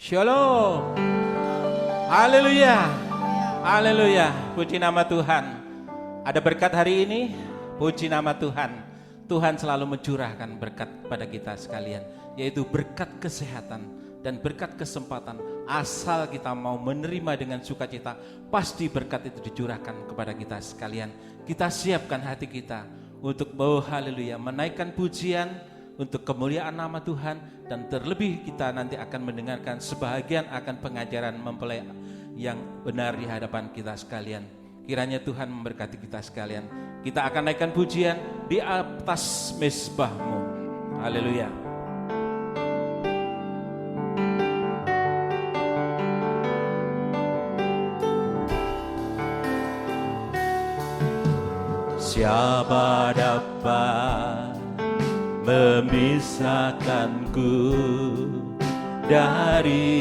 Shalom. Haleluya. Haleluya. Puji nama Tuhan. Ada berkat hari ini. Puji nama Tuhan. Tuhan selalu mencurahkan berkat pada kita sekalian, yaitu berkat kesehatan dan berkat kesempatan. Asal kita mau menerima dengan sukacita, pasti berkat itu dicurahkan kepada kita sekalian. Kita siapkan hati kita untuk haleluya, menaikkan pujian untuk kemuliaan nama Tuhan, dan terlebih kita nanti akan mendengarkan sebahagian akan pengajaran mempelai yang benar di hadapan kita sekalian. Kiranya Tuhan memberkati kita sekalian. Kita akan naikkan pujian di atas mezbahmu. Haleluya. Siapa dapat memisahkanku dari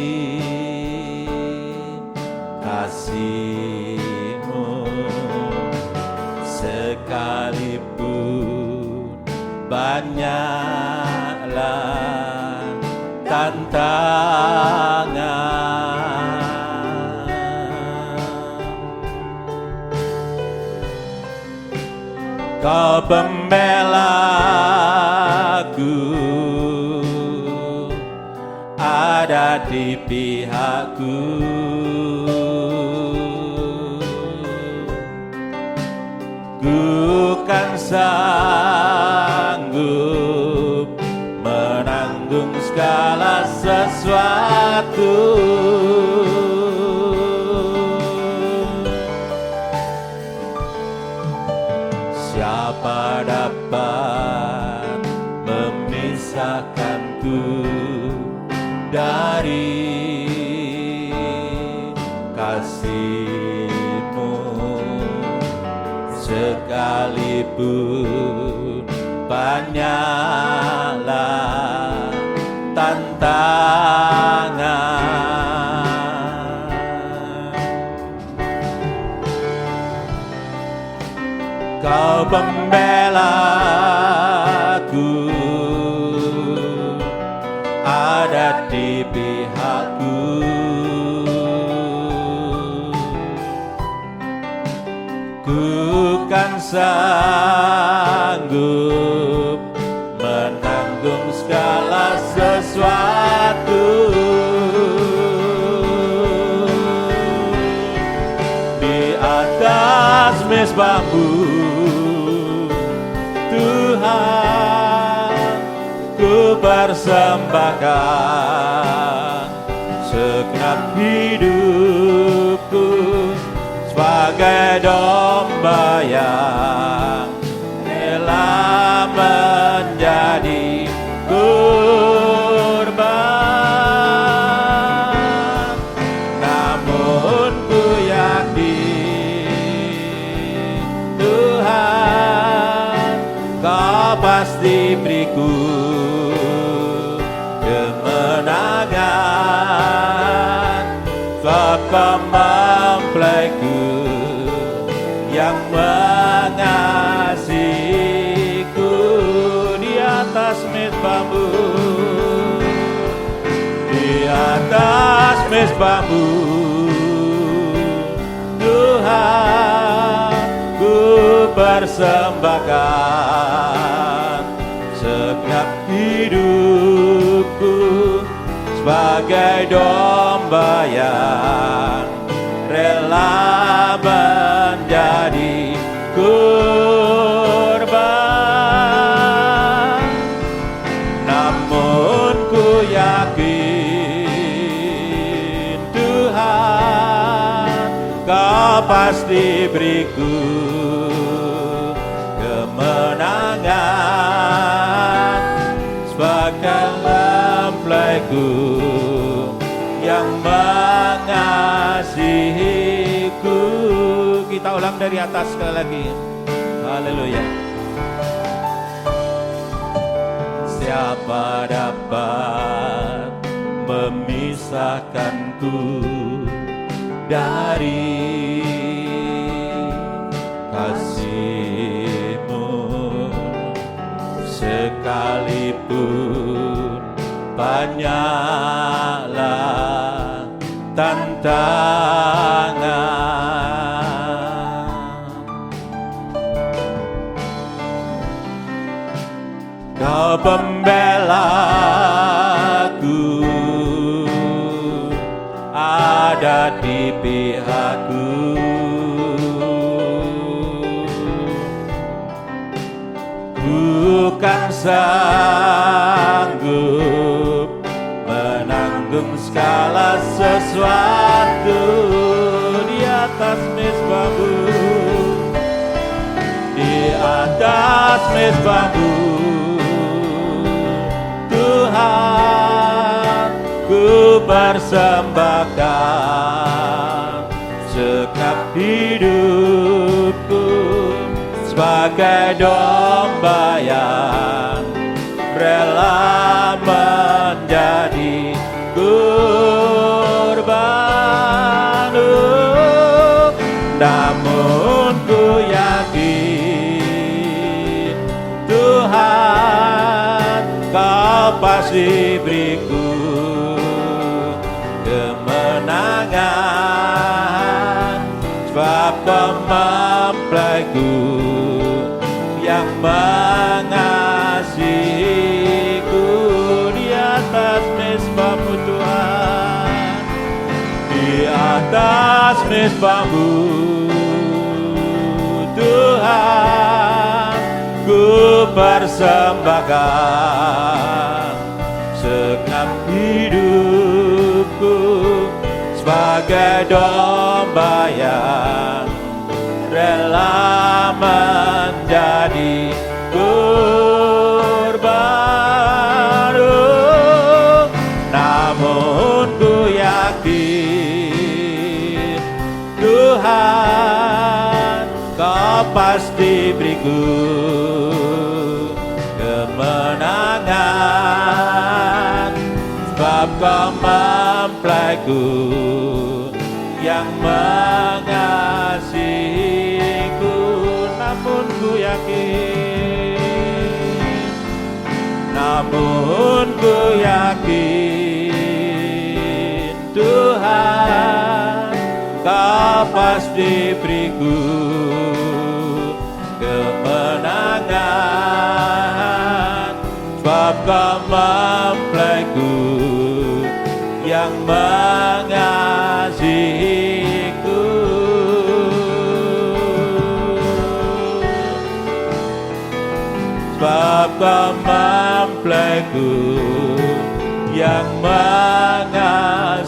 kasih-Mu, sekalipun banyaklah tantangan. Kau pembelaku, ada di pihakku. Ku kan sanggup menanggung segala sesuatu. Siapa dapat memisahkanku dari kasih-Mu, sekalipun banyaklah tantangan. Kau pembelaku, ada di pihakku. Ku kan sanggup menanggung segala sesuatu. Di atas mezbah-Mu, Tuhan, ku persembahkan segenap hidupku sebagai domba yang rela menjadi kurban. Namun ku yakin Tuhan, Kau pasti beriku kemenangan. Kau mempelaiku yang mengasihiku. Di atas mezbah-Mu, di atas mezbah-Mu, Tuhan, ku persembahkan segenap hidupku sebagai domba yang rela menjadi kurban. Namun ku yakin Tuhan, Kau pasti beriku kemenangan sebagai mempelaiku yang mengasihiku. Kita ulang dari atas sekali lagi. Haleluya. Siapa dapat memisahkanku dari kasih-Mu, sekalipun banyaklah tantangan. Kau pembelaku, ada di pihakku. Bukan sanggup menanggung segala sesuatu di atas mezbahmu, di atas mezbahmu. Tuhan, ku persembahkan segenap hidupku sebagai domba yang rela menjadi kurban. Namun ku yakin Tuhan, Kau pasti beriku kemenangan, sebab Kau mempelaiku yang mengasihiku. Di atas mezbahmu Tuhan, di atas mezbahmu Tuhan, ku persembahkan segenap hidupku sebagai domba yang rela menjadi kurban. Namun ku yakin Tuhan, Kau pasti beriku kemenangan, sebab Kau mempelaiku yang mengasihiku. Namun ku yakin, namun ku yakin Tuhan, Kau pasti beriku kemenangan, sebab Kau mempelaiku yang mengasihiku. Sebab Kau mempelaiku yang mengasihiku.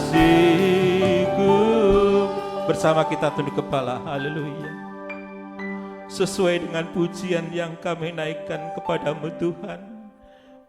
Bersama kita tunduk kepala, haleluya. Sesuai dengan pujian yang kami naikkan kepadamu Tuhan,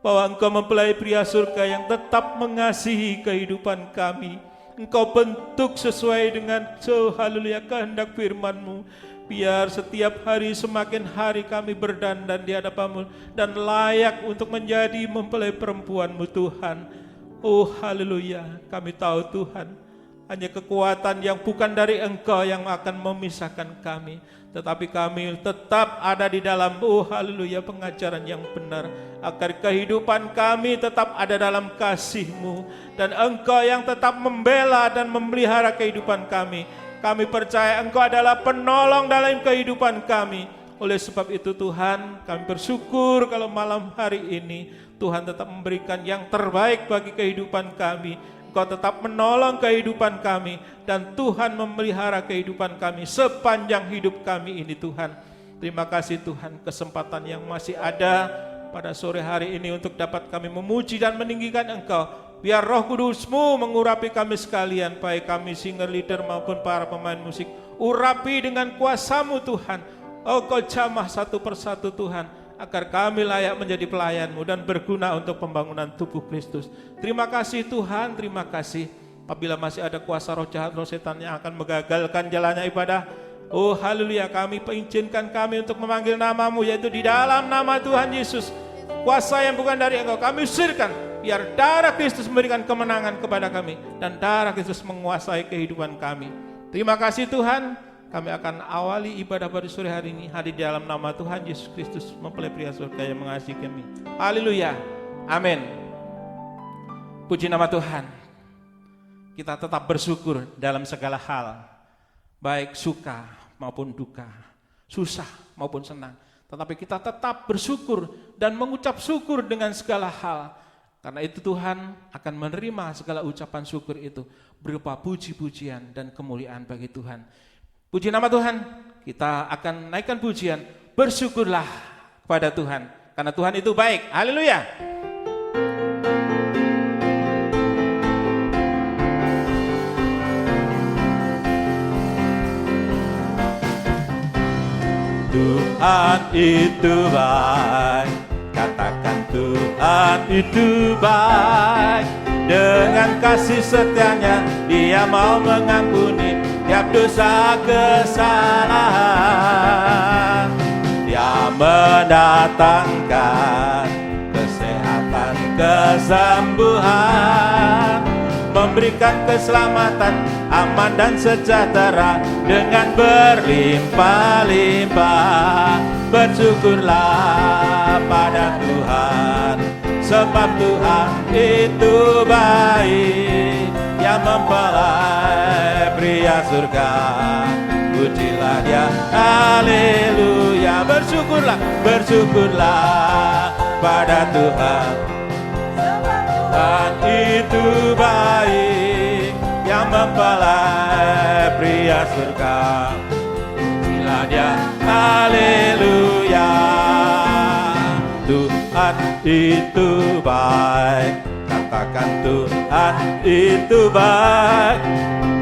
bahwa Engkau mempelai pria surga yang tetap mengasihi kehidupan kami. Engkau bentuk sesuai dengan haleluya kehendak firman-Mu. Biar setiap hari semakin hari kami berdandan di hadapan-Mu dan layak untuk menjadi mempelai perempuan-Mu Tuhan. Oh haleluya, kami tahu Tuhan, hanya kekuatan yang bukan dari Engkau yang akan memisahkan kami, tetapi kami tetap ada di dalam haleluya pengajaran yang benar, agar kehidupan kami tetap ada dalam kasih-Mu, dan Engkau yang tetap membela dan memelihara kehidupan kami. Kami percaya Engkau adalah penolong dalam kehidupan kami. Oleh sebab itu Tuhan, kami bersyukur kalau malam hari ini Tuhan tetap memberikan yang terbaik bagi kehidupan kami. Engkau tetap menolong kehidupan kami, dan Tuhan memelihara kehidupan kami sepanjang hidup kami ini Tuhan. Terima kasih Tuhan, kesempatan yang masih ada pada sore hari ini untuk dapat kami memuji dan meninggikan Engkau. Biar Roh Kudus-Mu mengurapi kami sekalian, baik kami singer leader maupun para pemain musik. Urapi dengan kuasa-Mu Tuhan. Oh Kau jamah satu persatu Tuhan, agar kami layak menjadi pelayan-Mu dan berguna untuk pembangunan tubuh Kristus. Terima kasih Tuhan, terima kasih. Apabila masih ada kuasa roh jahat, roh setan yang akan menggagalkan jalannya ibadah, oh haleluya, kami izinkan kami untuk memanggil nama-Mu, yaitu di dalam nama Tuhan Yesus. Kuasa yang bukan dari Engkau kami usirkan, biar darah Kristus memberikan kemenangan kepada kami, dan darah Kristus menguasai kehidupan kami. Terima kasih Tuhan. Kami akan awali ibadah pada sore hari ini hadir di dalam nama Tuhan Yesus Kristus, mempelai pria surga yang mengasihi kami. Haleluya. Amin. Puji nama Tuhan. Kita tetap bersyukur dalam segala hal, baik suka maupun duka, susah maupun senang. Tetapi kita tetap bersyukur dan mengucap syukur dengan segala hal. Karena itu Tuhan akan menerima segala ucapan syukur itu berupa puji-pujian dan kemuliaan bagi Tuhan. Puji nama Tuhan, kita akan naikkan pujian, bersyukurlah kepada Tuhan. Karena Tuhan itu baik, haleluya. Tuhan itu baik, katakan Tuhan itu baik. Dengan kasih setianya Dia mau mengampuni tiap dosa kesalahan. Dia mendatangkan kesehatan, kesembuhan, memberikan keselamatan, aman dan sejahtera dengan berlimpah-limpah. Bersyukurlah pada Tuhan, sebab Tuhan itu baik, yang mempelai pria surga. Pujilah Dia, haleluya. Bersyukurlah, bersyukurlah pada Tuhan, Tuhan itu baik, yang mempelai pria surga. Pujilah Dia, haleluya. Tuhan itu baik, katakan Tuhan itu baik.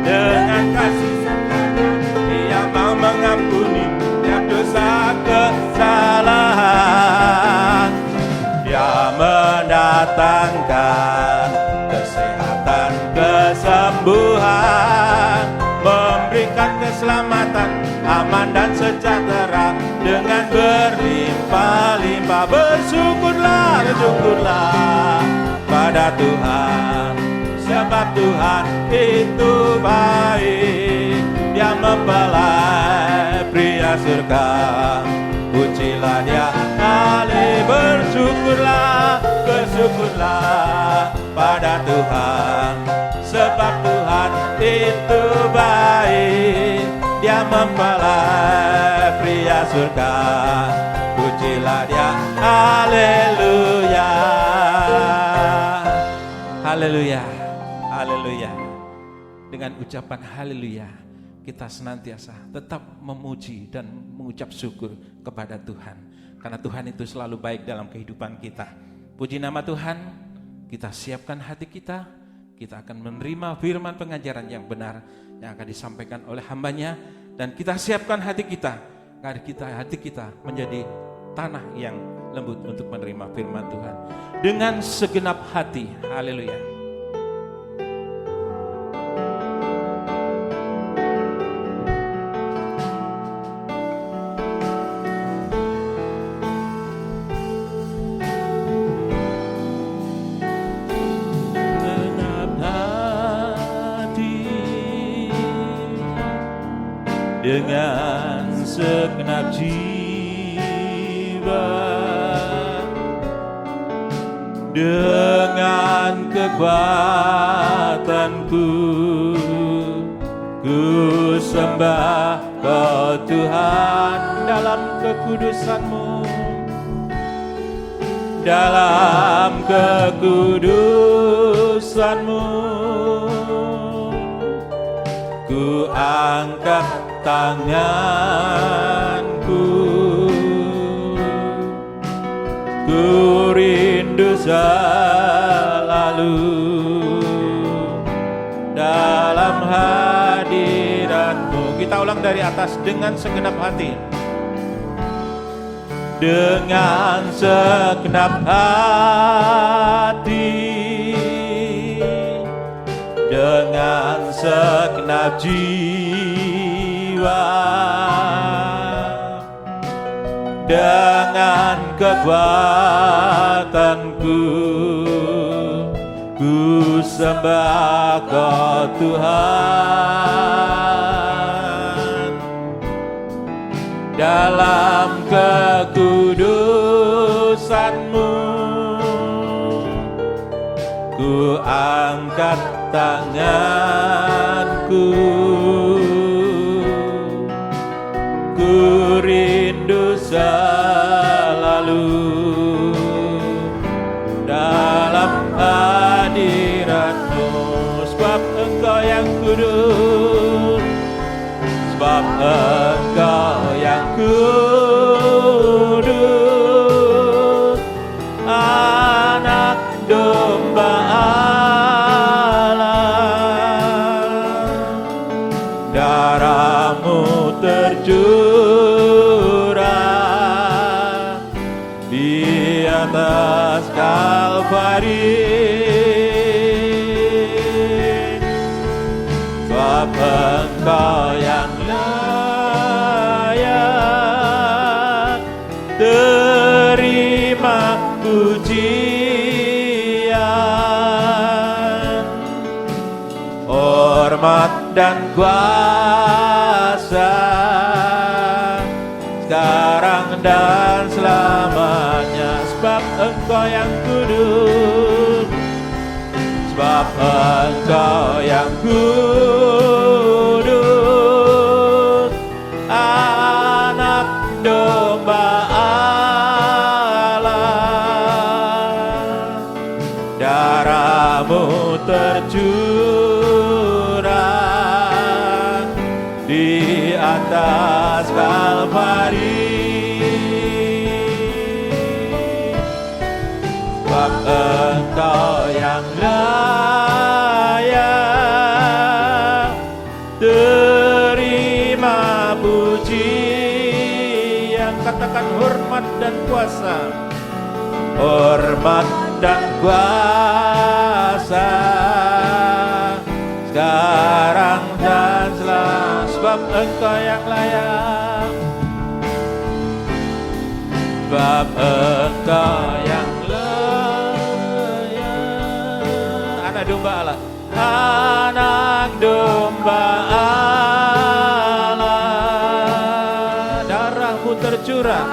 Dengan kasih setianya Dia mau mengampuni tiap dosa kesalahan. Dia mendatangkan kesehatan, kesembuhan, memberikan keselamatan, aman dan sejahtera dengan berlimpah-limpah. Bersyukurlah, bersyukurlah pada Tuhan, sebab Tuhan itu baik, Dia mempelai pria surga. Pujilah Dia, haleluya. Bersyukurlah, bersyukurlah pada Tuhan, sebab Tuhan itu baik, Dia mempelai pria surga. Pujilah Dia, haleluya. Haleluya, haleluya. Dengan ucapan haleluya, kita senantiasa tetap memuji dan mengucap syukur kepada Tuhan. Karena Tuhan itu selalu baik dalam kehidupan kita. Puji nama Tuhan, kita siapkan hati kita. Kita akan menerima firman pengajaran yang benar yang akan disampaikan oleh hambanya. Dan kita siapkan hati kita, agar hati kita menjadi tanah yang lembut untuk menerima firman Tuhan. Dengan segenap hati, haleluya. Dengan segenap jiwa, dengan kekuatanku, ku sembah Kau Tuhan dalam kekudusan-Mu, dalam kekudusan-Mu. Ku angkat tanganku, ku rindu selalu dalam hadirat-Mu. Kita ulang dari atas, dengan segenap hati. Dengan segenap hati, dengan segenap jiwa, dengan kekuatanku, ku sembah Kau Tuhan dalam kekudusan-Mu. ku angkat tanganku, ku rindu selalu dalam hadirat-Mu, sebab Engkau yang kudus, sebab Engkau yang kudus, anak domba Allah. Darah-Mu tercurah di atas Kalvari, sebab Engkau yang layak terima pujian, hormat dan kuasa sekarang dan selamanya, sebab Engkau yang kudus, sebab Engkau yang kudus, anak domba Allah. Darah-Mu tercurah di atas Kalvari, sebab Engkau yang layak terima pujian. Katakan hormat dan kuasa, hormat dan kuasa sekarang dan selamanya, sebab Engkau yang layak, sebab Engkau yang layak. Anak domba Allah, anak domba Allah, darah-Mu tercurah,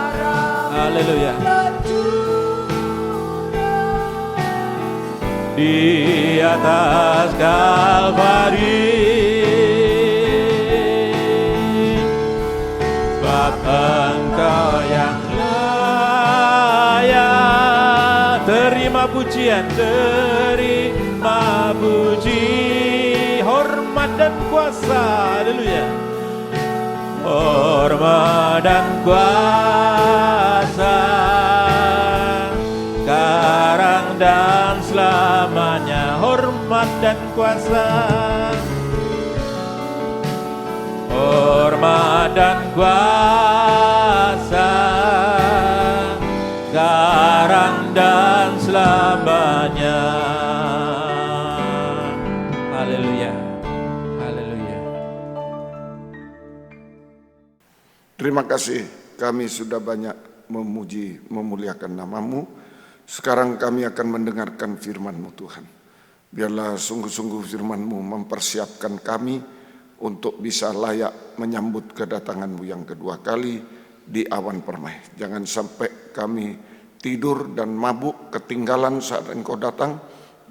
haleluya, di atas Kalvari, sebab Engkau yang layak terima pujian, terima puji, hormat dan kuasa, haleluya, hormat dan kuasa sekarang dan selamanya, hormat dan kuasa, hormat dan kuasa sekarang dan selamanya. Haleluya, haleluya. Terima kasih, kami sudah banyak memuji, memuliakan nama-Mu. Sekarang kami akan mendengarkan firman-Mu Tuhan. Biarlah sungguh-sungguh firman-Mu mempersiapkan kami untuk bisa layak menyambut kedatangan-Mu yang kedua kali di awan permai. Jangan sampai kami tidur dan mabuk ketinggalan saat Engkau datang,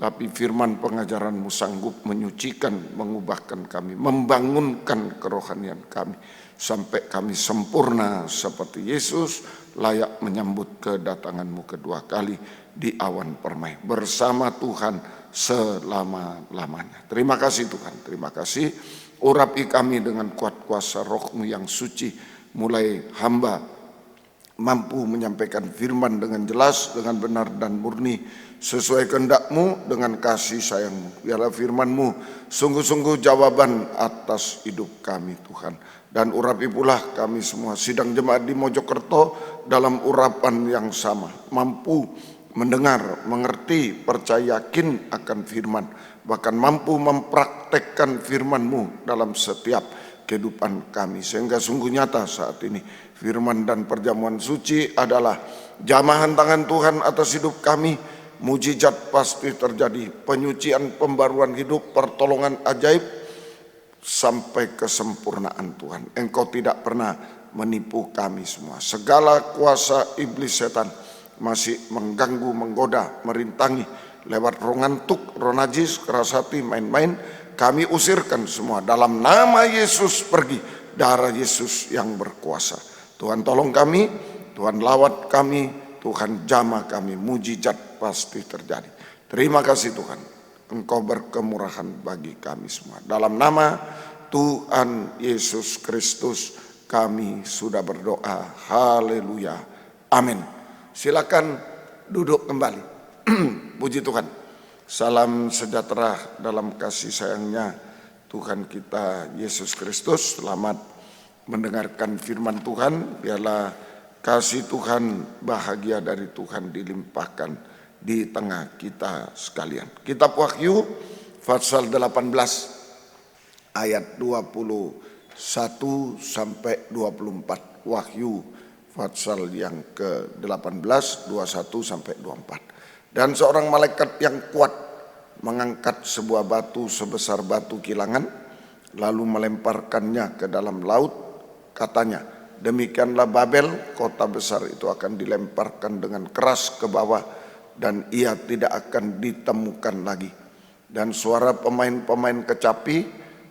tapi firman pengajaran-Mu sanggup menyucikan, mengubahkan kami, membangunkan kerohanian kami, sampai kami sempurna seperti Yesus, layak menyambut kedatangan-Mu kedua kali di awan permai bersama Tuhan selama-lamanya. Terima kasih Tuhan, terima kasih. Urapi kami dengan kuat kuasa Roh-Mu yang suci, mulai hamba mampu menyampaikan firman dengan jelas, dengan benar dan murni, sesuai kehendak-Mu dengan kasih sayang-Mu. Biarlah firman-Mu sungguh-sungguh jawaban atas hidup kami Tuhan. Dan urapi pula kami semua sidang jemaat di Mojokerto dalam urapan yang sama, mampu mendengar, mengerti, percaya, yakin akan firman, bahkan mampu mempraktekkan firman-Mu dalam setiap kehidupan kami, sehingga sungguh nyata saat ini firman dan perjamuan suci adalah jamahan tangan Tuhan atas hidup kami. Mujizat pasti terjadi, penyucian, pembaruan hidup, pertolongan ajaib sampai kesempurnaan Tuhan. Engkau tidak pernah menipu kami semua. Segala kuasa iblis setan masih mengganggu, menggoda, merintangi lewat roh ngantuk, roh najis, keras hati, main-main, kami usirkan semua. Dalam nama Yesus pergi, darah Yesus yang berkuasa. Tuhan tolong kami, Tuhan lawat kami, Tuhan jamah kami, mujizat pasti terjadi. Terima kasih Tuhan, Engkau berkemurahan bagi kami semua. Dalam nama Tuhan Yesus Kristus kami sudah berdoa. Haleluya. Amin. Silakan duduk kembali. Puji Tuhan. Salam sejahtera dalam kasih sayangnya Tuhan kita Yesus Kristus. Selamat mendengarkan firman Tuhan. Biarlah kasih Tuhan, bahagia dari Tuhan dilimpahkan di tengah kita sekalian. Kitab Wahyu pasal 18 ayat 21 sampai 24. Wahyu pasal yang ke-18 21 sampai 24. Dan seorang malaikat yang kuat mengangkat sebuah batu sebesar batu kilangan, lalu melemparkannya ke dalam laut. Katanya, demikianlah Babel, kota besar itu akan dilemparkan dengan keras ke bawah, dan ia tidak akan ditemukan lagi. Dan suara pemain-pemain kecapi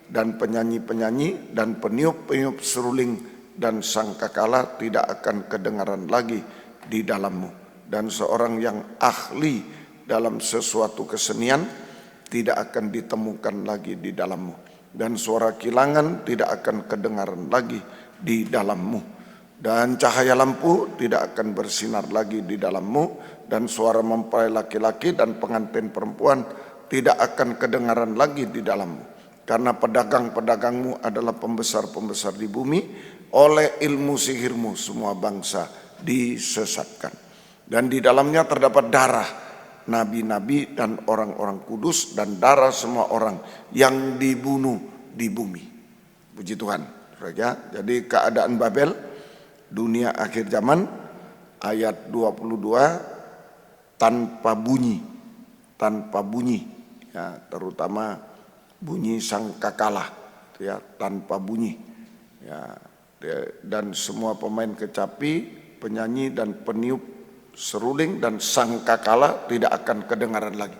dan penyanyi-penyanyi dan peniup-peniup seruling dan sangkakala tidak akan kedengaran lagi di dalammu. Dan seorang yang ahli dalam sesuatu kesenian tidak akan ditemukan lagi di dalammu. Dan suara kilangan tidak akan kedengaran lagi di dalammu. Dan cahaya lampu tidak akan bersinar lagi di dalammu. Dan suara mempelai laki-laki dan pengantin perempuan tidak akan kedengaran lagi di dalammu. Karena pedagang-pedagangmu adalah pembesar-pembesar di bumi, oleh ilmu sihirmu semua bangsa disesatkan. Dan di dalamnya terdapat darah nabi-nabi dan orang-orang kudus, dan darah semua orang yang dibunuh di bumi. Puji Tuhan. Jadi keadaan Babel, dunia akhir zaman, ayat 22, tanpa bunyi, ya, terutama bunyi sangkakala, ya, tanpa bunyi, ya, dan semua pemain kecapi, penyanyi dan peniup seruling dan sangkakala tidak akan kedengaran lagi.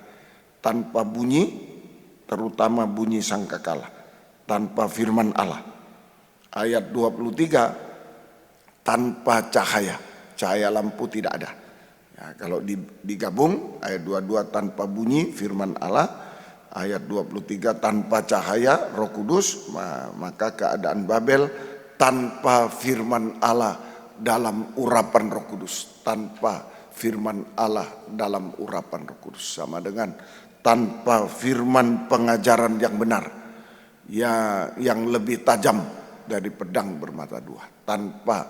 Tanpa bunyi, terutama bunyi sangkakala, tanpa firman Allah. Ayat 23, tanpa cahaya, cahaya lampu tidak ada. Ya, kalau digabung ayat 22 tanpa bunyi firman Allah, ayat 23 tanpa cahaya Roh Kudus, maka keadaan Babel tanpa firman Allah dalam urapan Roh Kudus. Tanpa firman Allah dalam urapan Roh Kudus sama dengan tanpa firman pengajaran yang benar, ya, yang lebih tajam dari pedang bermata dua. Tanpa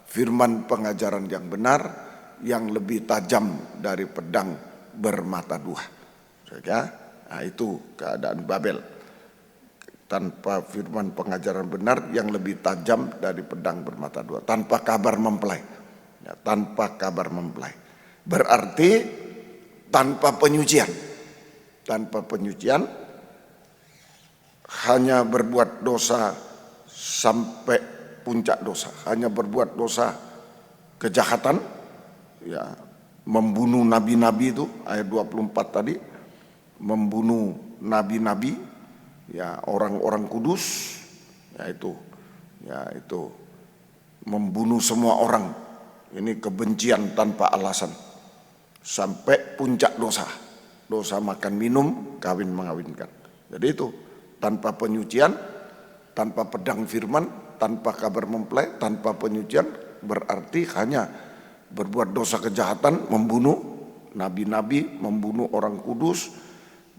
firman pengajaran yang benar, yang lebih tajam dari pedang bermata dua. Nah, itu keadaan Babel. Tanpa firman pengajaran benar yang lebih tajam dari pedang bermata dua. Tanpa kabar mempelai. Ya, tanpa kabar mempelai. Berarti tanpa penyucian. Tanpa penyucian, hanya berbuat dosa sampai puncak dosa. Hanya berbuat dosa kejahatan, ya, membunuh nabi-nabi itu, ayat 24 tadi. Membunuh nabi-nabi, ya, orang-orang kudus, yaitu membunuh semua orang. Ini kebencian tanpa alasan sampai puncak dosa makan minum, kawin mengawinkan. Jadi itu tanpa penyucian, tanpa pedang firman, tanpa kabar mempelai, tanpa penyucian, berarti hanya berbuat dosa kejahatan, membunuh nabi-nabi, membunuh orang kudus,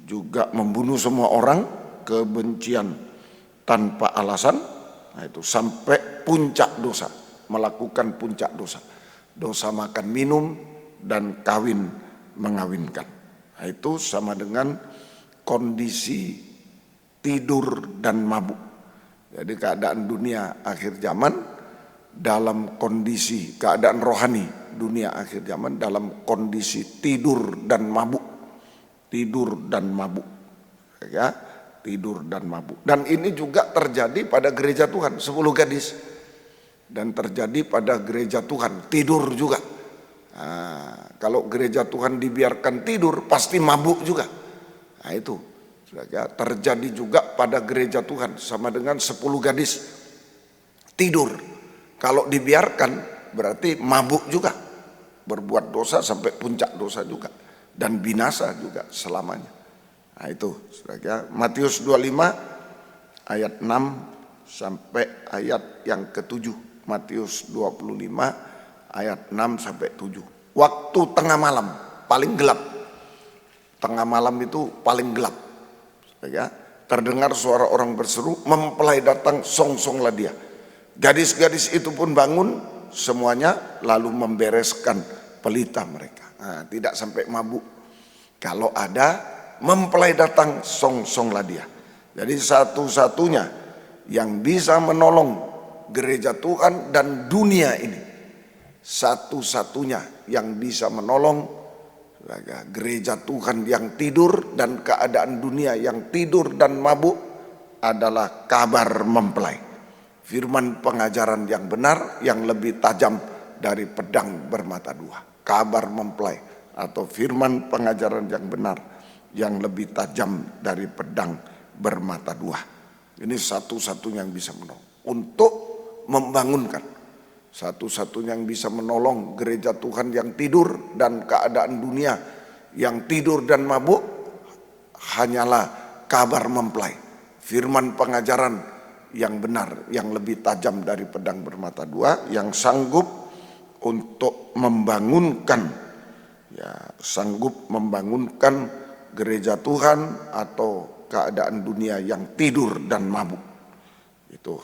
juga membunuh semua orang, kebencian tanpa alasan. Nah, itu sampai puncak dosa, melakukan puncak dosa makan minum dan kawin mengawinkan. Nah, itu sama dengan kondisi tidur dan mabuk. Jadi keadaan dunia akhir zaman dalam kondisi keadaan rohani dunia akhir zaman dalam kondisi tidur dan mabuk. Tidur dan mabuk, ya, tidur dan mabuk. Dan ini juga terjadi pada gereja Tuhan, 10 gadis. Dan terjadi pada gereja Tuhan, tidur juga. Nah, kalau gereja Tuhan dibiarkan tidur pasti mabuk juga. Nah itu terjadi juga pada gereja Tuhan, sama dengan 10 gadis tidur. Kalau dibiarkan berarti mabuk juga, berbuat dosa sampai puncak dosa juga, dan binasa juga selamanya. Nah itu Matius 25 ayat 6 sampai ayat yang ke-7. Matius 25 ayat 6 sampai 7. Waktu tengah malam paling gelap. Tengah malam itu paling gelap. Terdengar suara orang berseru, mempelai datang, songsonglah dia. Gadis-gadis itu pun bangun semuanya, lalu membereskan pelita mereka. Nah, tidak sampai mabuk. Kalau ada mempelai datang, songsonglah dia. Jadi satu-satunya yang bisa menolong gereja Tuhan dan dunia ini, satu-satunya yang bisa menolong gereja Tuhan yang tidur dan keadaan dunia yang tidur dan mabuk adalah kabar mempelai. Firman pengajaran yang benar yang lebih tajam dari pedang bermata dua. Kabar mempelai atau firman pengajaran yang benar yang lebih tajam dari pedang bermata dua. Ini satu-satunya yang bisa menolong untuk membangunkan. Satu-satunya yang bisa menolong gereja Tuhan yang tidur dan keadaan dunia yang tidur dan mabuk hanyalah kabar mempelai. Firman pengajaran yang benar, yang lebih tajam dari pedang bermata dua, yang sanggup untuk membangunkan, sanggup membangunkan gereja Tuhan atau keadaan dunia yang tidur dan mabuk. Itu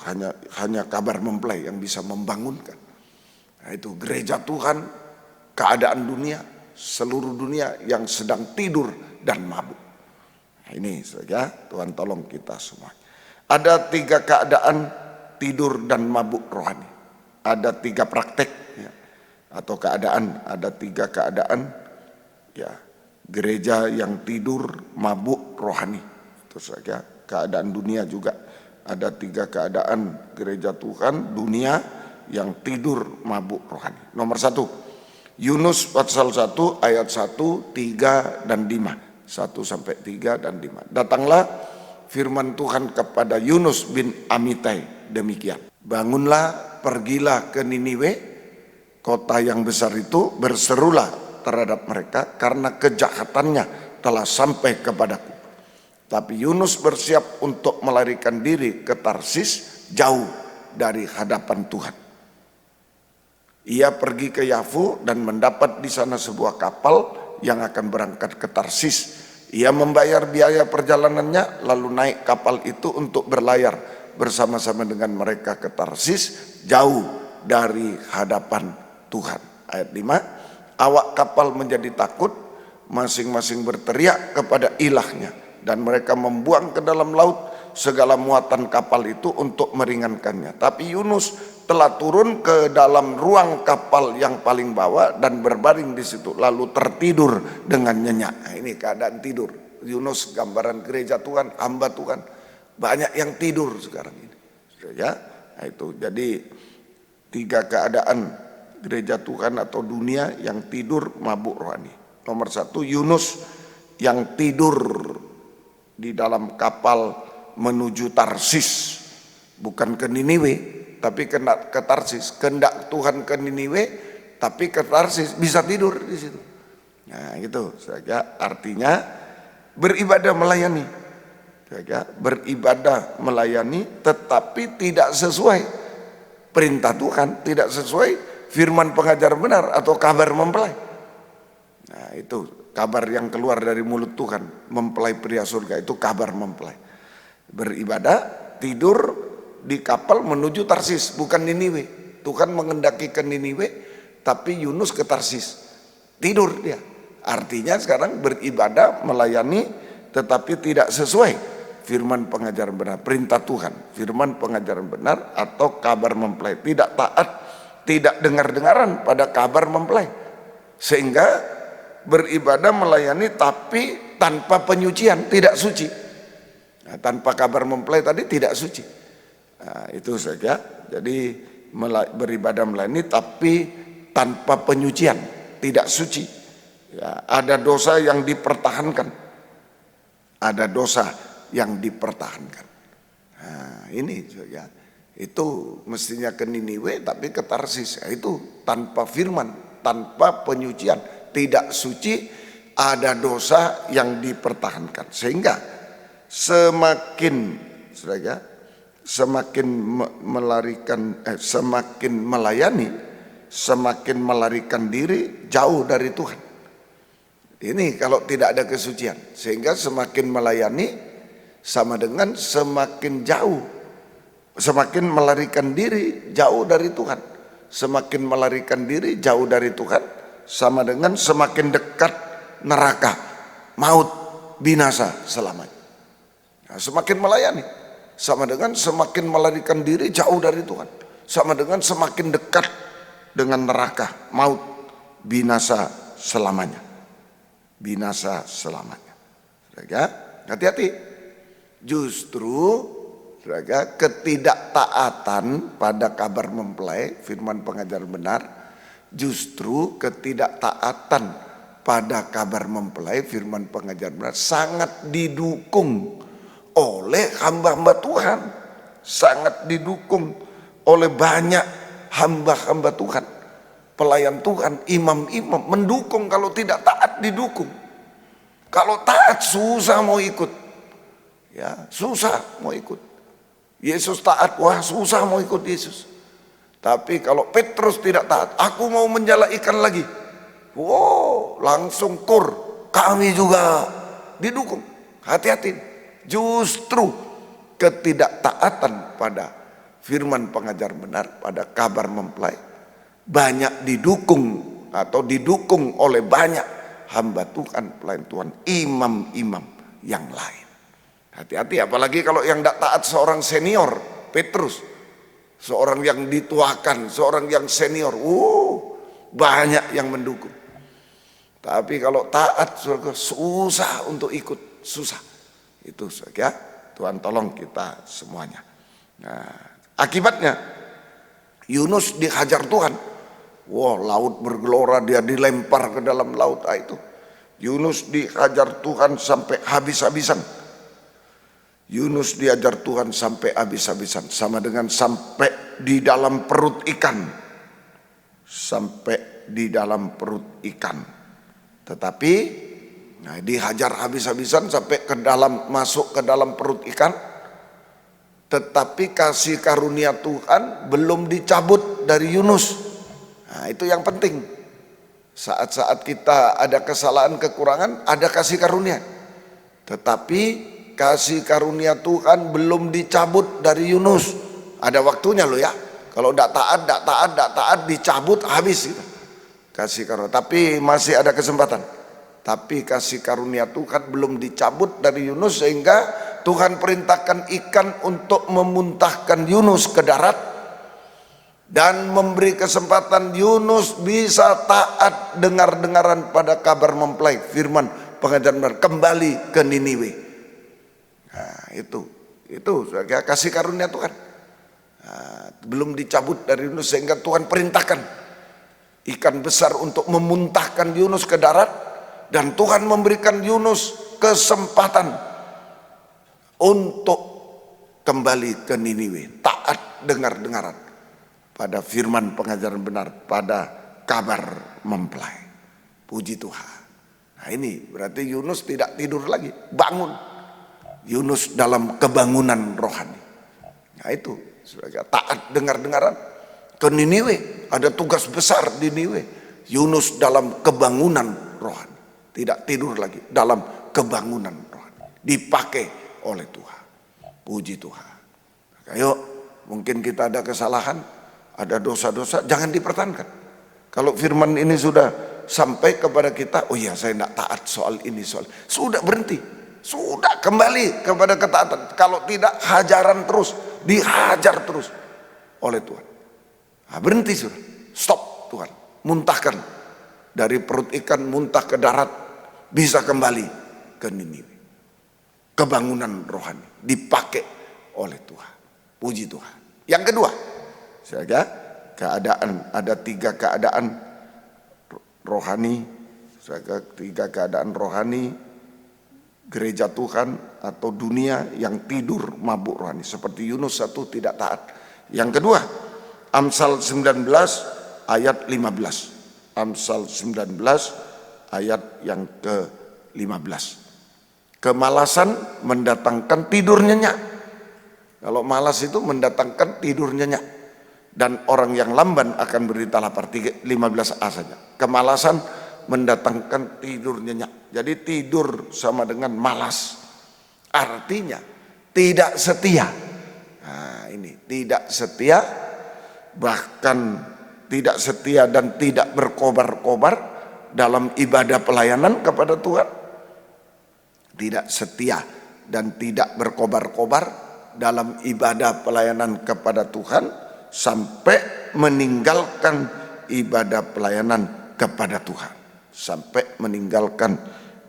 hanya kabar mempelai yang bisa membangunkan. Nah, itu gereja Tuhan, keadaan dunia, seluruh dunia yang sedang tidur dan mabuk. Nah, ini saja Tuhan tolong kita semua. Ada 3 keadaan tidur dan mabuk rohani. Ada 3 praktek atau keadaan. Ada 3 keadaan gereja yang tidur mabuk rohani. Itu saja keadaan dunia juga. Ada 3 keadaan gereja Tuhan dunia yang tidur mabuk rohani. Nomor 1, Yunus pasal 1 ayat 1, 3 dan 5. 1 sampai 3 dan 5. Datanglah firman Tuhan kepada Yunus bin Amitai demikian. Bangunlah, pergilah ke Niniwe, kota yang besar itu, berserulah terhadap mereka karena kejahatannya telah sampai kepadaku. Tapi Yunus bersiap untuk melarikan diri ke Tarsis, jauh dari hadapan Tuhan. Ia pergi ke Yafu dan mendapat di sana sebuah kapal yang akan berangkat ke Tarsis. Ia membayar biaya perjalanannya, lalu naik kapal itu untuk berlayar bersama-sama dengan mereka ke Tarsis, jauh dari hadapan Tuhan. Ayat 5, awak kapal menjadi takut, masing-masing berteriak kepada ilahnya. Dan mereka membuang ke dalam laut segala muatan kapal itu untuk meringankannya. Tapi Yunus telah turun ke dalam ruang kapal yang paling bawah dan berbaring di situ, lalu tertidur dengan nyenyak. Nah, ini keadaan tidur. Yunus gambaran gereja Tuhan, hamba Tuhan. Banyak yang tidur sekarang ini. Ya, nah itu. Jadi 3 keadaan gereja Tuhan atau dunia yang tidur mabuk rohani. Nomor 1, Yunus yang tidur di dalam kapal menuju Tarsis, bukan ke Niniwe, tapi ke Tarsis. Kehendak Tuhan ke Niniwe, tapi ke Tarsis, bisa tidur di situ. Nah, itu saja artinya beribadah melayani. Beribadah melayani, tetapi tidak sesuai perintah Tuhan, tidak sesuai firman pengajar benar atau kabar mempelai. Nah, itu kabar yang keluar dari mulut Tuhan, mempelai pria surga, itu kabar mempelai. Beribadah, tidur di kapal menuju Tarsis, bukan Niniwe. Tuhan mengendaki ke Niniwe, tapi Yunus ke Tarsis. Tidur dia. Artinya sekarang beribadah, melayani, tetapi tidak sesuai firman pengajaran benar, perintah Tuhan, firman pengajaran benar atau kabar mempelai. Tidak taat, tidak dengar-dengaran pada kabar mempelai. Sehingga beribadah melayani tapi tanpa penyucian, tidak suci. Nah, tanpa kabar mempelai tadi tidak suci. Nah, itu saja. Jadi beribadah melayani tapi tanpa penyucian, tidak suci. Ya, ada dosa yang dipertahankan. Ada dosa yang dipertahankan. Nah, ini ya. Itu mestinya ke Niniwe tapi ke Tarsis. Ya, itu tanpa firman, tanpa penyucian, tidak suci, ada dosa yang dipertahankan. Sehingga semakin saudara, semakin semakin melayani, semakin melarikan diri jauh dari Tuhan. Ini kalau tidak ada kesucian, sehingga semakin melayani sama dengan semakin jauh, semakin melarikan diri jauh dari Tuhan. Semakin melarikan diri jauh dari Tuhan sama dengan semakin dekat neraka, maut, binasa selamanya. Nah, semakin melayani sama dengan semakin melarikan diri jauh dari Tuhan, sama dengan semakin dekat dengan neraka, maut, binasa selamanya. Binasa selamanya. Saudara, hati-hati. Justru saudara, ketidaktaatan pada kabar mempelai, firman pengajaran benar, justru ketidaktaatan pada kabar mempelai, firman pengajaran benar sangat didukung oleh hamba-hamba Tuhan, sangat didukung oleh banyak hamba-hamba Tuhan, pelayan Tuhan, imam-imam mendukung. Kalau tidak taat didukung, kalau taat susah mau ikut, ya susah mau ikut. Yesus taat, wah susah mau ikut Yesus. Tapi kalau Petrus tidak taat, aku mau menjala ikan lagi, wow langsung kur, kami juga didukung. Hati-hati. Justru ketidaktaatan pada firman pengajar benar, pada kabar mempelai, banyak didukung atau didukung oleh banyak hamba Tuhan, pelayan Tuhan, imam-imam yang lain. Hati-hati, apalagi kalau yang tidak taat seorang senior, Petrus, seorang yang dituakan, seorang yang senior, banyak yang mendukung. Tapi kalau taat, susah untuk ikut, susah. Itu saja, Tuhan tolong kita semuanya. Nah, akibatnya Yunus dihajar Tuhan. Wah, laut bergelora, dia dilempar ke dalam laut. Itu Yunus dihajar Tuhan sampai habis-habisan. Yunus diajar Tuhan sampai habis-habisan, sama dengan sampai di dalam perut ikan. Sampai di dalam perut ikan. Tetapi dihajar habis-habisan sampai ke dalam, masuk ke dalam perut ikan. Tetapi kasih karunia Tuhan belum dicabut dari Yunus. Nah, itu yang penting. Saat-saat kita ada kesalahan, kekurangan, ada kasih karunia. Tetapi kasih karunia Tuhan belum dicabut dari Yunus. Ada waktunya loh ya. Kalau tidak taat, dicabut habis gitu. Kasih karunia. Tapi masih ada kesempatan. Tapi kasih karunia Tuhan belum dicabut dari Yunus, sehingga Tuhan perintahkan ikan untuk memuntahkan Yunus ke darat dan memberi kesempatan Yunus bisa taat dengar-dengaran pada kabar mempelai, firman pengajaran benar, kembali ke Niniwe. Nah, itu kasih karunia Tuhan. Nah, belum dicabut dari Yunus, sehingga Tuhan perintahkan ikan besar untuk memuntahkan Yunus ke darat. Dan Tuhan memberikan Yunus kesempatan untuk kembali ke Niniwe, taat dengar-dengaran pada firman pengajaran benar, pada kabar mempelai. Puji Tuhan. Nah, ini berarti Yunus tidak tidur lagi, bangun. Yunus dalam kebangunan rohani. Nah, itu sebagai taat dengar-dengaran ke Niniwe, ada tugas besar di Niniwe. Yunus dalam kebangunan rohani. Tidak tidur lagi, dalam kebangunan rohani, dipakai oleh Tuhan. Puji Tuhan. Ayo, mungkin kita ada kesalahan, ada dosa-dosa, jangan dipertahankan. Kalau firman ini sudah sampai kepada kita, oh iya saya tidak taat soal ini, soal sudah berhenti, sudah kembali kepada ketaatan. Kalau tidak, hajaran terus, dihajar terus oleh Tuhan. Nah, berhenti sudah, stop Tuhan, muntahkan. Dari perut ikan muntah ke darat, bisa kembali ke Niniwe. Kebangunan rohani dipakai oleh Tuhan. Puji Tuhan. Yang kedua, keadaan, ada 3 keadaan rohani tiga keadaan rohani, gereja Tuhan atau dunia yang tidur mabuk rohani. Seperti Yunus 1 tidak taat. Yang kedua, Amsal 19 ayat 15. Amsal 19 ayat yang ke-15. Kemalasan mendatangkan tidur nyenyak. Kalau malas itu mendatangkan tidur nyenyak. Dan orang yang lamban akan berita lapar. 15a saja. Kemalasan mendatangkan tidur nyenyak. Jadi tidur sama dengan malas. Artinya tidak setia. Nah ini tidak setia, bahkan tidak setia dan tidak berkobar-kobar dalam ibadah pelayanan kepada Tuhan. Tidak setia dan tidak berkobar-kobar dalam ibadah pelayanan kepada Tuhan sampai meninggalkan ibadah pelayanan kepada Tuhan. Sampai meninggalkan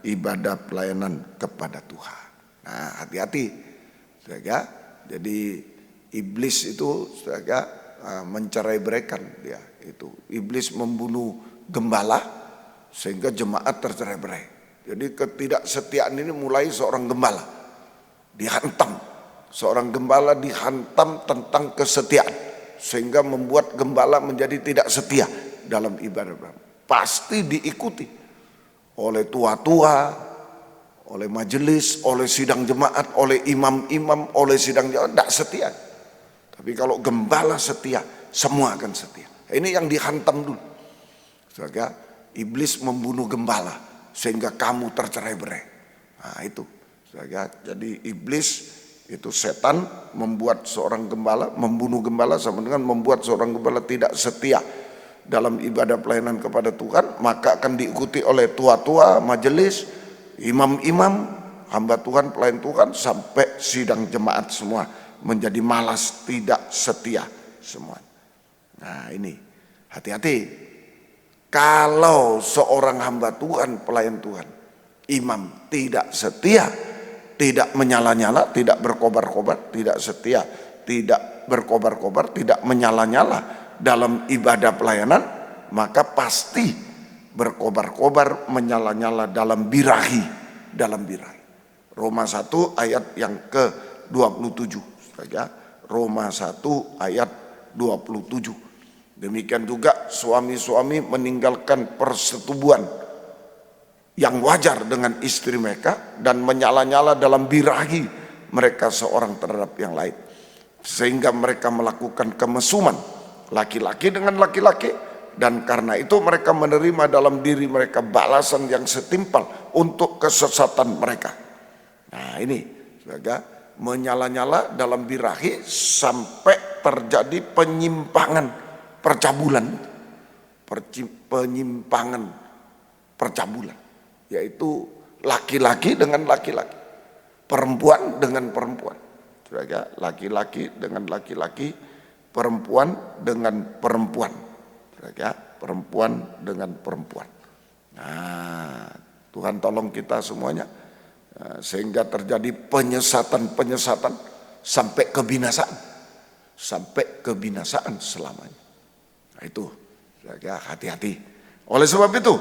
ibadah pelayanan kepada Tuhan. Nah, hati-hati, saudara. Jadi iblis itu, saudara, mencerai-beraikan dia. Itu iblis membunuh gembala sehingga jemaat tercerai-berai. Jadi ketidaksetiaan ini mulai seorang gembala dihantam. Seorang gembala dihantam tentang kesetiaan sehingga membuat gembala menjadi tidak setia dalam ibadah. Pasti diikuti oleh tua-tua, oleh majelis, oleh sidang jemaat, oleh imam-imam, oleh sidang jemaat, tidak setia. Tapi kalau gembala setia, semua akan setia. Ini yang dihantam dulu. Saudara, iblis membunuh gembala sehingga kamu tercerai-berai. Nah itu, saudara. Jadi iblis itu setan membuat seorang gembala, membunuh gembala sama dengan membuat seorang gembala tidak setia dalam ibadah pelayanan kepada Tuhan, maka akan diikuti oleh tua-tua, majelis, imam-imam, hamba Tuhan, pelayan Tuhan, sampai sidang jemaat semua menjadi malas, tidak setia semua. Nah ini, hati-hati. Kalau seorang hamba Tuhan, pelayan Tuhan, imam tidak setia, tidak menyala-nyala, tidak berkobar-kobar, tidak setia, tidak berkobar-kobar, tidak menyala-nyala dalam ibadah pelayanan, maka pasti berkobar-kobar, menyala-nyala dalam birahi, Roma 1 ayat yang ke-27 saja. Roma 1 ayat 27. Demikian juga suami-suami meninggalkan persetubuhan yang wajar dengan istri mereka dan menyala-nyala dalam birahi mereka seorang terhadap yang lain, sehingga mereka melakukan kemesuman laki-laki dengan laki-laki, dan karena itu mereka menerima dalam diri mereka balasan yang setimpal untuk kesesatan mereka. Nah ini, saudara, menyala-nyala dalam birahi sampai terjadi penyimpangan percabulan, yaitu laki-laki dengan laki-laki, perempuan dengan perempuan, saudara, laki-laki dengan laki-laki, perempuan dengan perempuan, perempuan dengan perempuan. Nah, Tuhan tolong kita semuanya sehingga terjadi penyesatan sampai kebinasaan selamanya. Nah, itu, hati-hati. Oleh sebab itu,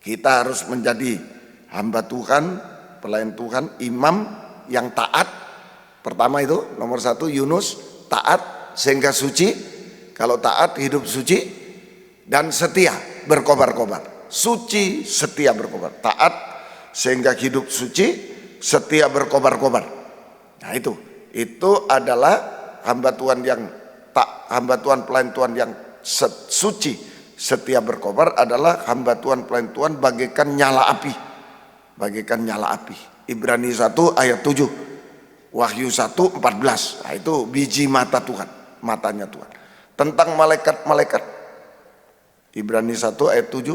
kita harus menjadi hamba Tuhan, pelayan Tuhan, imam yang taat. Pertama itu nomor 1, Yunus, taat sehingga suci. Kalau taat hidup suci dan setia berkobar-kobar. Suci, setia berkobar. Taat sehingga hidup suci, setia berkobar-kobar. Nah itu adalah hamba Tuhan yang hamba Tuhan, pelayan Tuhan yang suci, setia berkobar adalah hamba Tuhan, pelayan Tuhan bagaikan nyala api. Bagaikan nyala api. Ibrani 1 ayat 7. Wahyu 1:14. Nah, itu biji mata Tuhan, matanya Tuhan. Tentang malaikat-malaikat, Ibrani 1 ayat 7.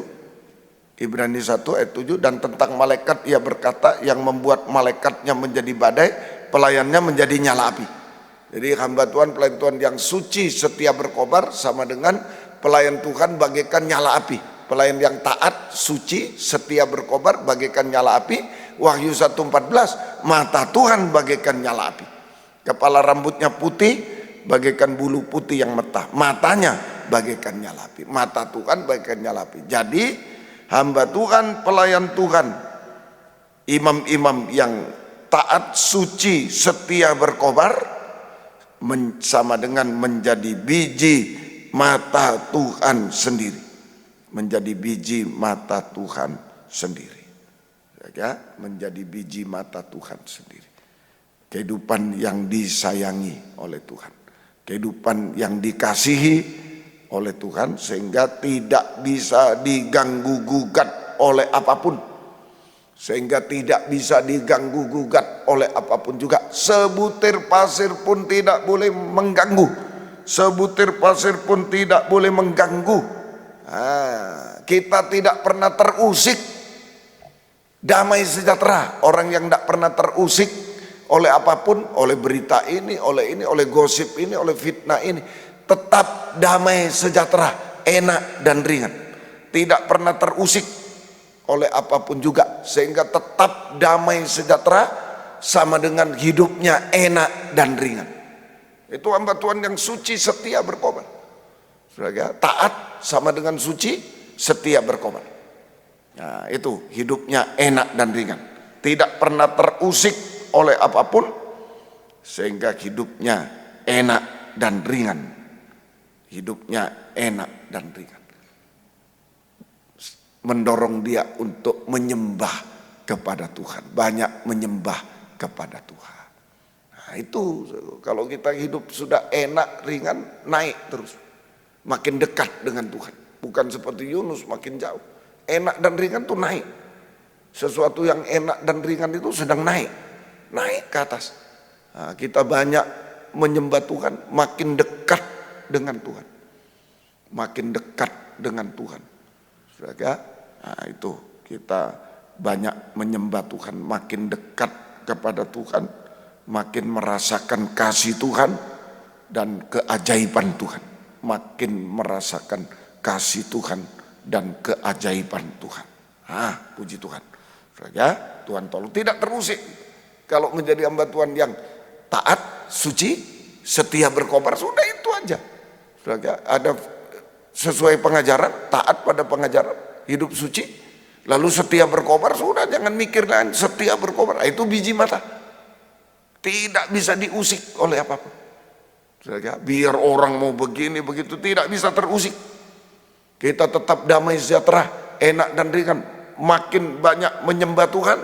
Ibrani 1 ayat 7. Dan tentang malaikat ia berkata, yang membuat malaikatnya menjadi badai, pelayannya menjadi nyala api. Jadi hamba Tuhan, pelayan Tuhan yang suci, setia berkobar sama dengan pelayan Tuhan bagaikan nyala api. Pelayan yang taat, suci, setia berkobar bagaikan nyala api. Wahyu 1:14, mata Tuhan bagaikan nyala api. Kepala rambutnya putih bagaikan bulu putih yang metah. Matanya bagaikan nyala api. Mata Tuhan bagaikan nyala api. Jadi hamba Tuhan, pelayan Tuhan, imam-imam yang taat, suci, setia, berkobar, sama dengan menjadi biji mata Tuhan sendiri. Menjadi biji mata Tuhan sendiri. Ya, menjadi biji mata Tuhan sendiri. Kehidupan yang disayangi oleh Tuhan. Kehidupan yang dikasihi oleh Tuhan sehingga tidak bisa diganggu gugat oleh apapun. Sehingga tidak bisa diganggu gugat oleh apapun juga. Sebutir pasir pun tidak boleh mengganggu. Sebutir pasir pun tidak boleh mengganggu. Kita tidak pernah terusik. Damai sejahtera. Orang yang tidak pernah terusik oleh apapun, oleh berita ini, oleh gosip ini, oleh fitnah ini, tetap damai sejahtera, enak dan ringan. Tidak pernah terusik oleh apapun juga, sehingga tetap damai sejahtera, sama dengan hidupnya enak dan ringan. Itu hamba Tuhan yang suci, setia, berkobar. Taat sama dengan suci, setia, berkobar. Nah, itu hidupnya enak dan ringan, tidak pernah terusik oleh apapun, sehingga hidupnya enak dan ringan. Hidupnya enak dan ringan. Mendorong dia untuk menyembah kepada Tuhan, banyak menyembah kepada Tuhan. Nah, itu kalau kita hidup sudah enak, ringan, naik terus, makin dekat dengan Tuhan. Bukan seperti Yunus makin jauh. Enak dan ringan tuh naik. Sesuatu yang enak dan ringan itu sedang naik ke atas. Nah, kita banyak menyembah Tuhan, makin dekat dengan Tuhan, makin dekat dengan Tuhan. Nah, itu kita banyak menyembah Tuhan, makin dekat kepada Tuhan, makin merasakan kasih Tuhan dan keajaiban Tuhan, makin merasakan kasih Tuhan dan keajaiban Tuhan. Puji Tuhan. Tuhan tolong tidak terusik. Kalau menjadi hamba Tuhan yang taat, suci, setia, berkobar, sudah itu aja. Ada sesuai pengajaran, taat pada pengajaran, hidup suci, lalu setia, berkobar, sudah, jangan mikir lain, setia, berkobar. Itu biji mata. Tidak bisa diusik oleh apapun. Biar orang mau begini begitu, tidak bisa terusik. Kita tetap damai sejahtera, enak dan ringan, makin banyak menyembah Tuhan,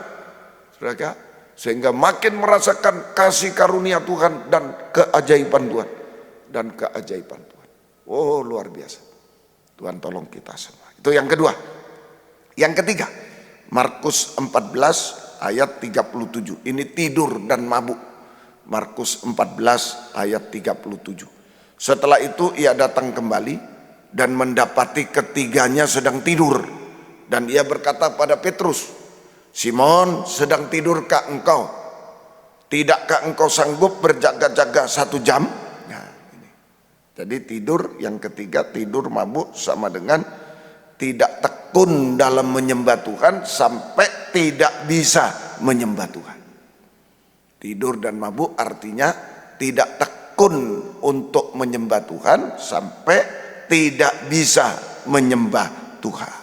sehingga makin merasakan kasih karunia Tuhan dan keajaiban Tuhan. Oh, luar biasa. Tuhan tolong kita semua. Itu yang kedua. Yang ketiga, Markus 14 ayat 37. Ini tidur dan mabuk. Markus 14 ayat 37. Setelah itu ia datang kembali dan mendapati ketiganya sedang tidur, dan ia berkata pada Petrus, Simon, sedang tidurkah engkau? Tidakkah engkau sanggup berjaga-jaga 1 jam? Nah, ini. Jadi tidur, yang ketiga, tidur mabuk sama dengan tidak tekun dalam menyembah Tuhan sampai tidak bisa menyembah Tuhan. Tidur dan mabuk artinya tidak tekun untuk menyembah Tuhan sampai tidak bisa menyembah Tuhan.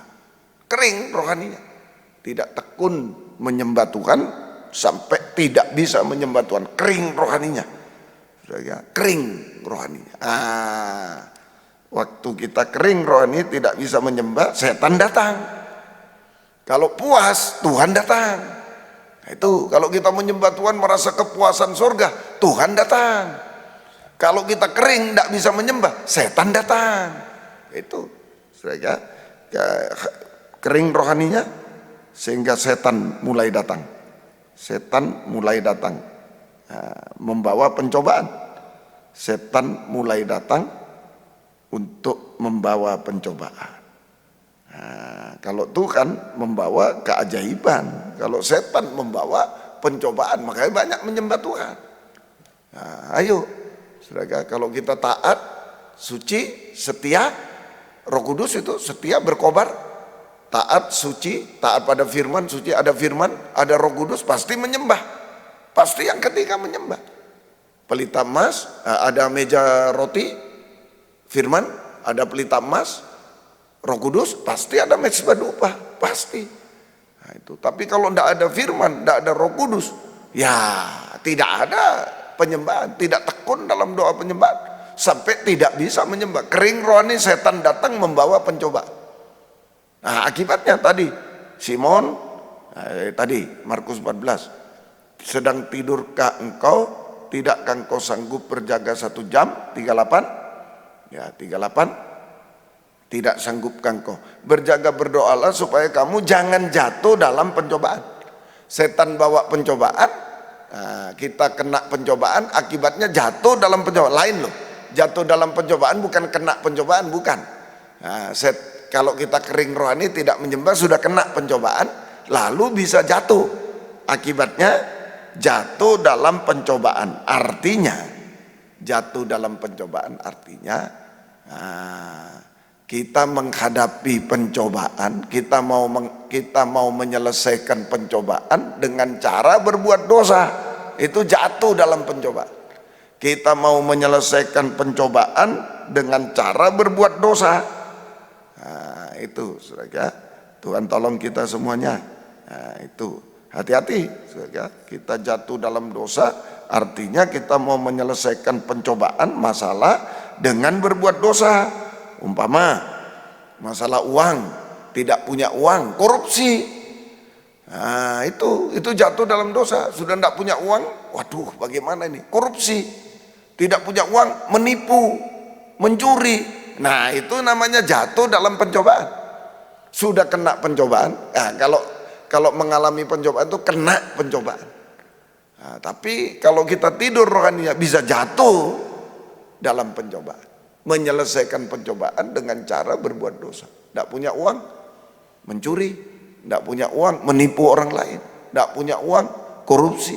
Kering rohaninya. Tidak tekun menyembah Tuhan sampai tidak bisa menyembah Tuhan. Kering rohaninya. Kering rohaninya. Waktu kita kering rohani, tidak bisa menyembah, setan datang. Kalau puas, Tuhan datang. Itu kalau kita menyembah Tuhan merasa kepuasan surga, Tuhan datang. Kalau kita kering tidak bisa menyembah, setan datang. Itu kering rohaninya, sehingga setan mulai datang. Setan mulai datang, membawa pencobaan. Setan mulai datang untuk membawa pencobaan. Kalau Tuhan membawa keajaiban, kalau setan membawa pencobaan, makanya banyak menyembah Tuhan. Ayo, saudara, kalau kita taat, suci, setia, Roh Kudus itu setia, berkobar, taat, suci, taat pada firman, suci, ada firman, ada Roh Kudus, pasti menyembah. Pasti yang ketiga menyembah. Pelita emas, ada meja roti, firman, ada pelita emas, Roh Kudus, pasti ada mezbah dupa. pasti. Nah, itu. Tapi kalau tidak ada firman, tidak ada Roh Kudus, ya tidak ada penyembahan, tidak tekun dalam doa penyembahan, sampai tidak bisa menyembah. Kering rohani, setan datang membawa pencobaan. Nah, akibatnya tadi Simon, tadi Markus 14, sedang tidurkah engkau? Tidakkah engkau sanggup berjaga 1 jam? 38, ya 38. Tidak sanggupkah engkau? Berjaga berdoalah supaya kamu jangan jatuh dalam pencobaan. Setan bawa pencobaan, kita kena pencobaan, akibatnya jatuh dalam pencobaan. Lain loh, jatuh dalam pencobaan bukan kena pencobaan, bukan. Kalau kita kering rohani tidak menyembah, sudah kena pencobaan, lalu bisa jatuh. Akibatnya jatuh dalam pencobaan. Artinya jatuh dalam pencobaan artinya kita menghadapi pencobaan, kita mau menyelesaikan pencobaan dengan cara berbuat dosa, itu jatuh dalam pencobaan. Kita mau menyelesaikan pencobaan dengan cara berbuat dosa, nah, itu saudara, Tuhan tolong kita semuanya. Nah, itu hati-hati saudara, kita jatuh dalam dosa artinya kita mau menyelesaikan pencobaan masalah dengan berbuat dosa. Umpama masalah uang, tidak punya uang, korupsi. Nah, itu jatuh dalam dosa. Sudah tidak punya uang, waduh bagaimana ini? Korupsi. Tidak punya uang, menipu, mencuri. Nah, itu namanya jatuh dalam pencobaan. Sudah kena pencobaan. Nah, kalau mengalami pencobaan itu kena pencobaan. Nah, tapi kalau kita tidur rohaninya bisa jatuh dalam pencobaan. Menyelesaikan pencobaan dengan cara berbuat dosa. Tidak punya uang, mencuri. Tidak punya uang, menipu orang lain. Tidak punya uang, korupsi.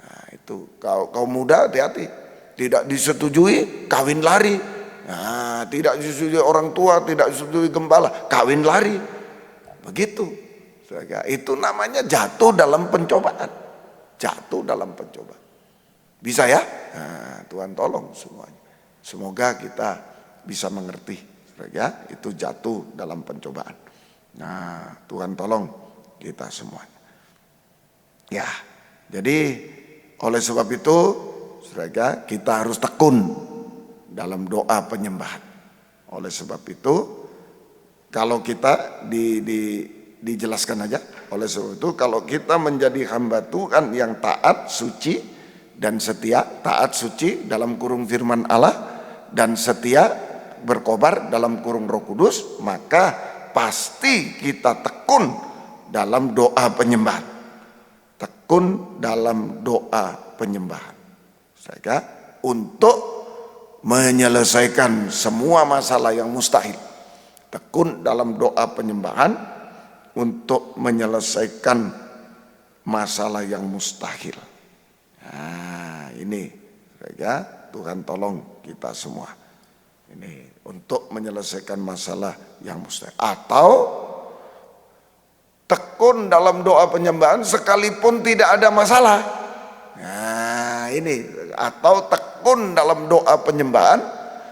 Nah, itu kaum muda hati-hati. Tidak disetujui, kawin lari. Nah, tidak disetujui orang tua, tidak disetujui gembala, kawin lari. Begitu. Itu namanya jatuh dalam pencobaan. Jatuh dalam pencobaan. Bisa ya? Nah, Tuhan tolong semuanya. Semoga kita bisa mengerti, ya, itu jatuh dalam pencobaan. Nah, Tuhan tolong kita semuanya. Ya, jadi oleh sebab itu, saudara, kita harus tekun dalam doa penyembahan. Oleh sebab itu, kalau kita dijelaskan aja. Oleh sebab itu, kalau kita menjadi hamba Tuhan yang taat, suci dan setia, taat, suci dalam kurung firman Allah, dan setia berkobar dalam kurung Roh Kudus, maka pasti kita tekun dalam doa penyembahan. Tekun dalam doa penyembahan. Saya untuk menyelesaikan semua masalah yang mustahil. Tekun dalam doa penyembahan untuk menyelesaikan masalah yang mustahil. Nah, ini ya, Tuhan tolong kita semua. Ini untuk menyelesaikan masalah yang mustahil. Atau tekun dalam doa penyembahan sekalipun tidak ada masalah. Nah, ini atau tekun dalam doa penyembahan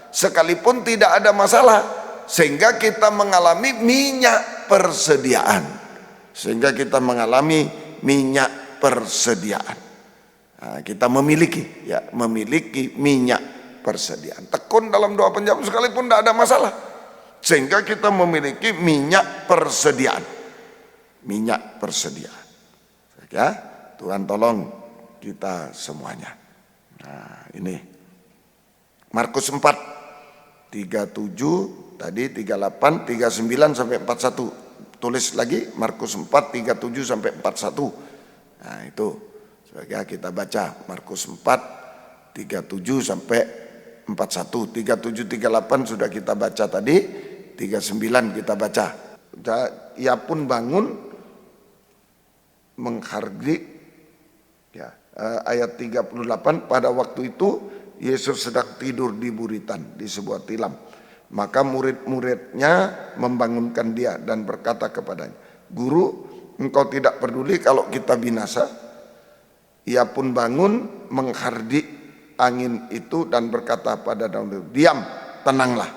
sekalipun tidak ada masalah, sehingga kita mengalami minyak persediaan. Sehingga kita mengalami minyak persediaan. Nah, kita memiliki minyak persediaan. Tekun dalam doa penyembahan sekalipun tidak ada masalah, sehingga kita memiliki minyak persediaan. Minyak persediaan. Ya, Tuhan tolong kita semuanya. Nah, ini Markus 4 37 tadi 38 39 sampai 41. Tulis lagi Markus 4 37 sampai 41. Nah, itu sebagai kita baca Markus 4 37 sampai 41. 37 38 sudah kita baca tadi, 39 kita baca. Ia pun bangun menghargai, ya, ayat 38, pada waktu itu Yesus sedang tidur di buritan di sebuah tilam. Maka murid-muridnya membangunkan dia dan berkata kepadanya, "Guru, engkau tidak peduli kalau kita binasa?" Ia pun bangun menghardik angin itu dan berkata pada daun itu, "Diam, tenanglah."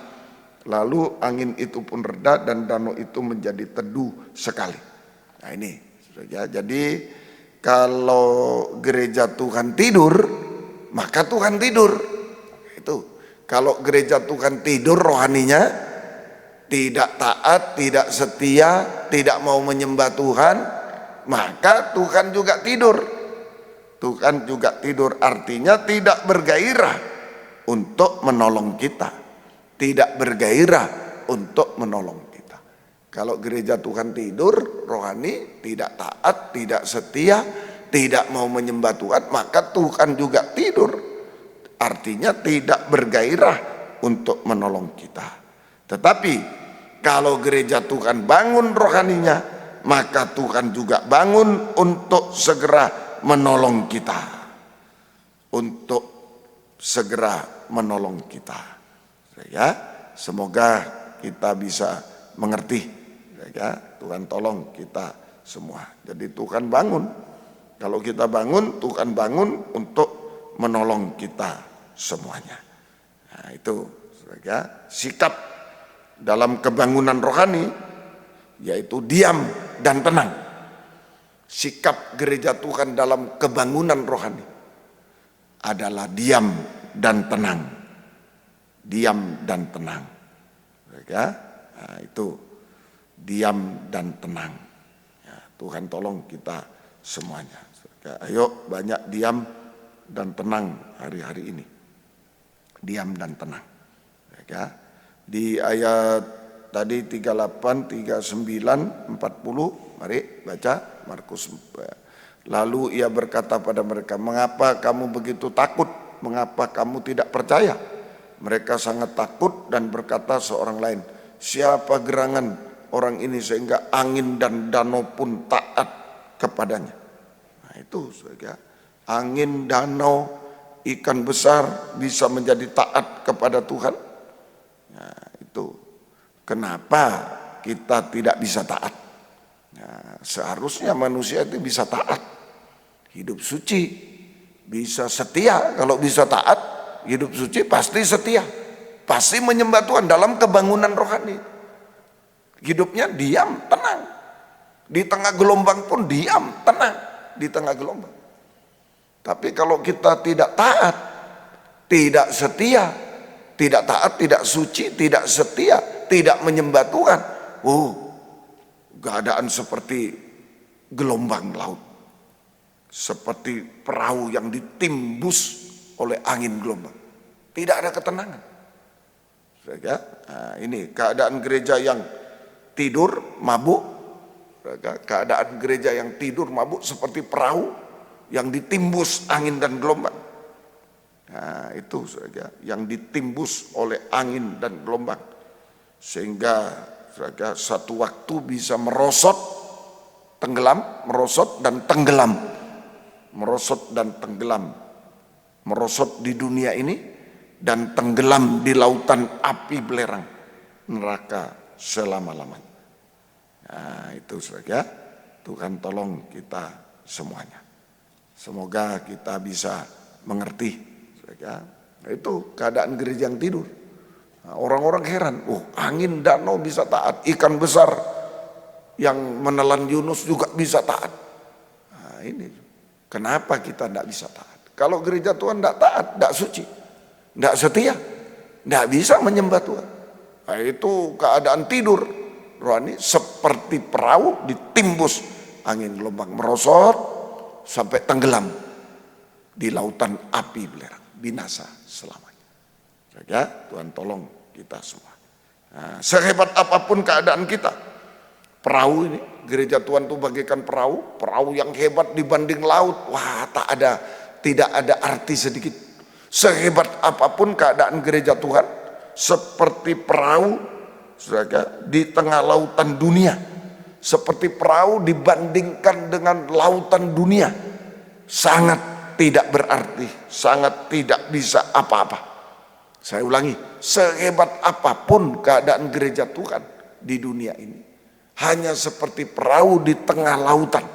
Lalu angin itu pun reda dan danau itu menjadi teduh sekali. Nah ini, ya, jadi kalau gereja Tuhan tidur, maka Tuhan tidur. Itu. Kalau gereja Tuhan tidur rohaninya, tidak taat, tidak setia, tidak mau menyembah Tuhan, maka Tuhan juga tidur. Tuhan juga tidur, artinya tidak bergairah untuk menolong kita. Tidak bergairah untuk menolong kita. Kalau gereja Tuhan tidur, rohani, tidak taat, tidak setia, tidak mau menyembah Tuhan, maka Tuhan juga tidur. Artinya tidak bergairah untuk menolong kita. Tetapi kalau gereja Tuhan bangun rohaninya, maka Tuhan juga bangun untuk segera menolong kita. Untuk segera menolong kita. Ya, semoga kita bisa mengerti. Ya, Tuhan tolong kita semua. Jadi Tuhan bangun. Kalau kita bangun, Tuhan bangun untuk menolong kita semuanya. Nah, itu ya, sikap dalam kebangunan rohani yaitu diam dan tenang. Sikap gereja Tuhan dalam kebangunan rohani adalah diam dan tenang. Diam dan tenang. Ya, nah, itu diam dan tenang. Ya, Tuhan tolong kita semuanya. Ya, ayo banyak diam dan tenang hari-hari ini. Diam dan tenang. Ya, di ayat tadi 38, 39, 40, mari baca Markus. Lalu ia berkata pada mereka, mengapa kamu begitu takut? Mengapa kamu tidak percaya? Mereka sangat takut dan berkata seorang lain, siapa gerangan orang ini sehingga angin dan danau pun taat kepadanya. Nah itu saja, angin, danau, ikan besar bisa menjadi taat kepada Tuhan. Nah itu, kenapa kita tidak bisa taat? Nah, seharusnya manusia itu bisa taat, hidup suci, bisa setia. Kalau bisa taat, hidup suci pasti setia, pasti menyembah Tuhan dalam kebangunan rohani. Hidupnya diam, tenang. Di tengah gelombang pun diam, tenang. Di tengah gelombang. Tapi kalau kita tidak taat, tidak setia, tidak taat, tidak suci, tidak setia, tidak menyembah Tuhan, keadaan seperti gelombang laut, seperti perahu yang ditimbus oleh angin gelombang, tidak ada ketenangan. Nah, ini keadaan gereja yang tidur mabuk, keadaan gereja yang tidur mabuk seperti perahu yang ditimbus angin dan gelombang. Nah, itu saja yang ditimbus oleh angin dan gelombang, sehingga satu waktu bisa merosot, tenggelam, merosot dan tenggelam, merosot dan tenggelam. Merosot di dunia ini dan tenggelam di lautan api belerang neraka selama-lamanya. Nah itu saja, Tuhan tolong kita semuanya. Semoga kita bisa mengerti. Nah, itu keadaan gereja yang tidur. Nah, orang-orang heran, angin danau bisa taat, ikan besar yang menelan Yunus juga bisa taat. Nah ini, kenapa kita tidak bisa taat? Kalau gereja Tuhan tidak taat, tidak suci, tidak setia, tidak bisa menyembah Tuhan. Nah, itu keadaan tidur rohani seperti perahu ditimbus angin gelombang, merosot sampai tenggelam di lautan api belerang, binasa selamanya. Ya, Tuhan tolong kita semua. Nah, sehebat apapun keadaan kita, perahu ini, gereja Tuhan itu bagaikan perahu, perahu yang hebat dibanding laut. Wah, tidak ada arti sedikit. Sehebat apapun keadaan gereja Tuhan, seperti perahu di tengah lautan dunia, seperti perahu dibandingkan dengan lautan dunia, sangat tidak berarti, sangat tidak bisa apa-apa. Saya ulangi, sehebat apapun keadaan gereja Tuhan di dunia ini, hanya seperti perahu di tengah lautan.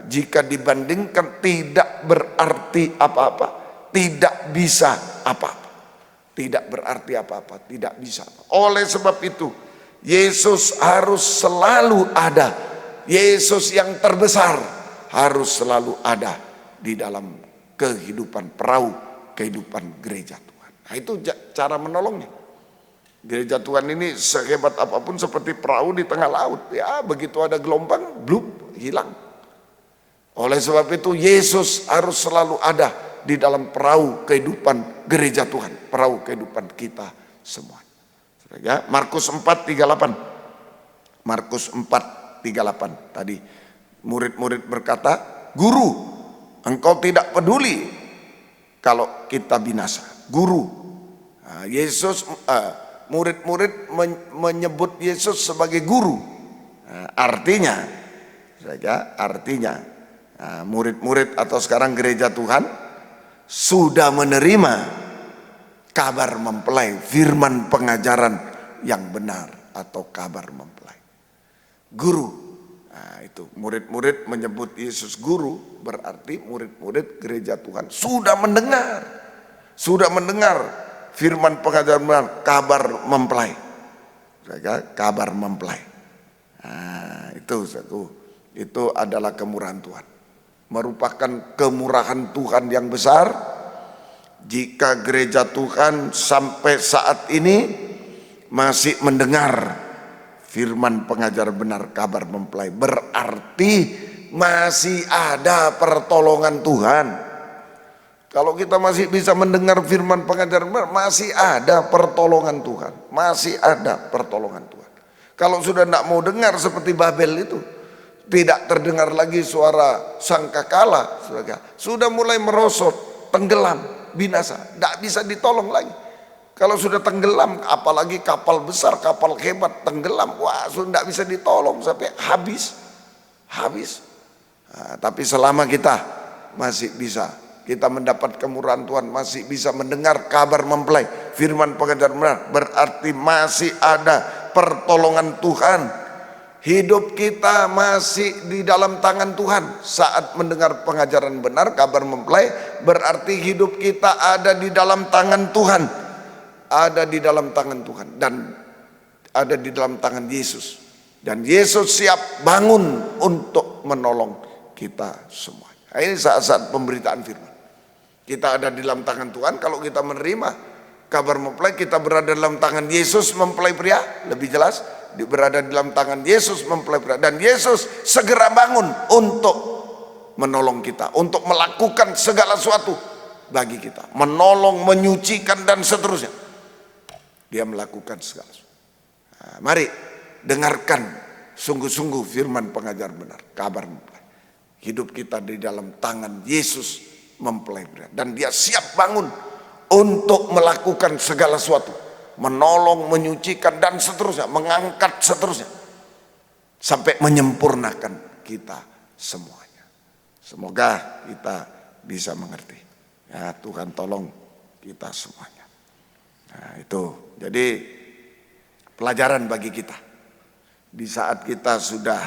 Jika dibandingkan tidak berarti apa-apa, tidak bisa apa-apa. tidak berarti apa-apa, tidak bisa. Oleh sebab itu, Yesus harus selalu ada. Yesus yang terbesar harus selalu ada di dalam kehidupan perahu, kehidupan gereja Tuhan. Nah, itu cara menolongnya. Gereja Tuhan ini sehebat apapun seperti perahu di tengah laut. Ya, begitu ada gelombang, blub, hilang. Oleh sebab itu, Yesus harus selalu ada di dalam perahu kehidupan gereja Tuhan, perahu kehidupan kita semua. Ya, Markus 4:38. Markus 4:38 tadi murid-murid berkata, "Guru, engkau tidak peduli kalau kita binasa." Guru. Nah, murid-murid menyebut Yesus sebagai guru. Nah, artinya murid-murid atau sekarang gereja Tuhan sudah menerima kabar mempelai, firman pengajaran yang benar atau kabar mempelai. Guru. Nah, itu murid-murid menyebut Yesus guru, berarti murid-murid gereja Tuhan sudah mendengar firman pengajaran benar, kabar mempelai. Kabar mempelai. Nah, itu adalah kemurahan Tuhan. Merupakan kemurahan Tuhan yang besar jika gereja Tuhan sampai saat ini masih mendengar firman pengajar benar, kabar mempelai. Berarti masih ada pertolongan Tuhan. Kalau kita masih bisa mendengar firman pengajar benar, masih ada pertolongan Tuhan. Masih ada pertolongan Tuhan. Kalau sudah tidak mau dengar seperti Babel itu, tidak terdengar lagi suara sangkakala, sudah mulai merosot, tenggelam, binasa, tidak bisa ditolong lagi. Kalau sudah tenggelam, apalagi kapal besar, kapal hebat tenggelam, wah sudah tidak bisa ditolong sampai habis. Nah, tapi selama kita masih bisa, kita mendapat kemurahan Tuhan, masih bisa mendengar kabar mempelai, firman pengajar benar, berarti masih ada pertolongan Tuhan. Hidup kita masih di dalam tangan Tuhan. Saat mendengar pengajaran benar, kabar mempelai, berarti hidup kita ada di dalam tangan Tuhan. Ada di dalam tangan Tuhan dan ada di dalam tangan Yesus. Dan Yesus siap bangun untuk menolong kita semua. Nah, ini saat-saat pemberitaan firman. Kita ada di dalam tangan Tuhan. Kalau kita menerima kabar mempelai, kita berada dalam tangan Yesus mempelai pria, lebih jelas. Berada di dalam tangan Yesus mempelai pria, dan Yesus segera bangun untuk menolong kita, untuk melakukan segala sesuatu bagi kita, menolong, menyucikan dan seterusnya. Dia melakukan segala sesuatu. Nah, mari dengarkan sungguh-sungguh firman pengajar benar, kabar mempelai. Hidup kita di dalam tangan Yesus mempelai pria, dan dia siap bangun untuk melakukan segala sesuatu, menolong, menyucikan dan seterusnya, mengangkat seterusnya, sampai menyempurnakan kita semuanya. Semoga kita bisa mengerti. Ya, Tuhan tolong kita semuanya. Nah, itu jadi pelajaran bagi kita. Di saat kita sudah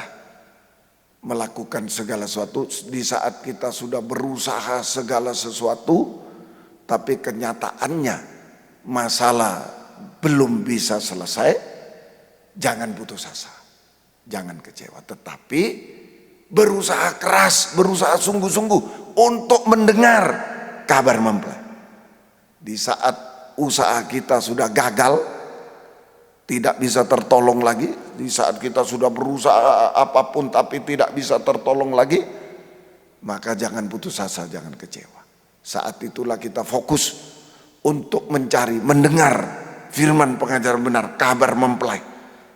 melakukan segala sesuatu, di saat kita sudah berusaha segala sesuatu, tapi kenyataannya masalah belum bisa selesai, jangan putus asa, jangan kecewa, tetapi berusaha keras, berusaha sungguh-sungguh untuk mendengar kabar mempelai. Di saat usaha kita sudah gagal, tidak bisa tertolong lagi, di saat kita sudah berusaha apapun tapi tidak bisa tertolong lagi, maka jangan putus asa, jangan kecewa. Saat itulah kita fokus untuk mencari, mendengar firman pengajaran benar, kabar mempelai.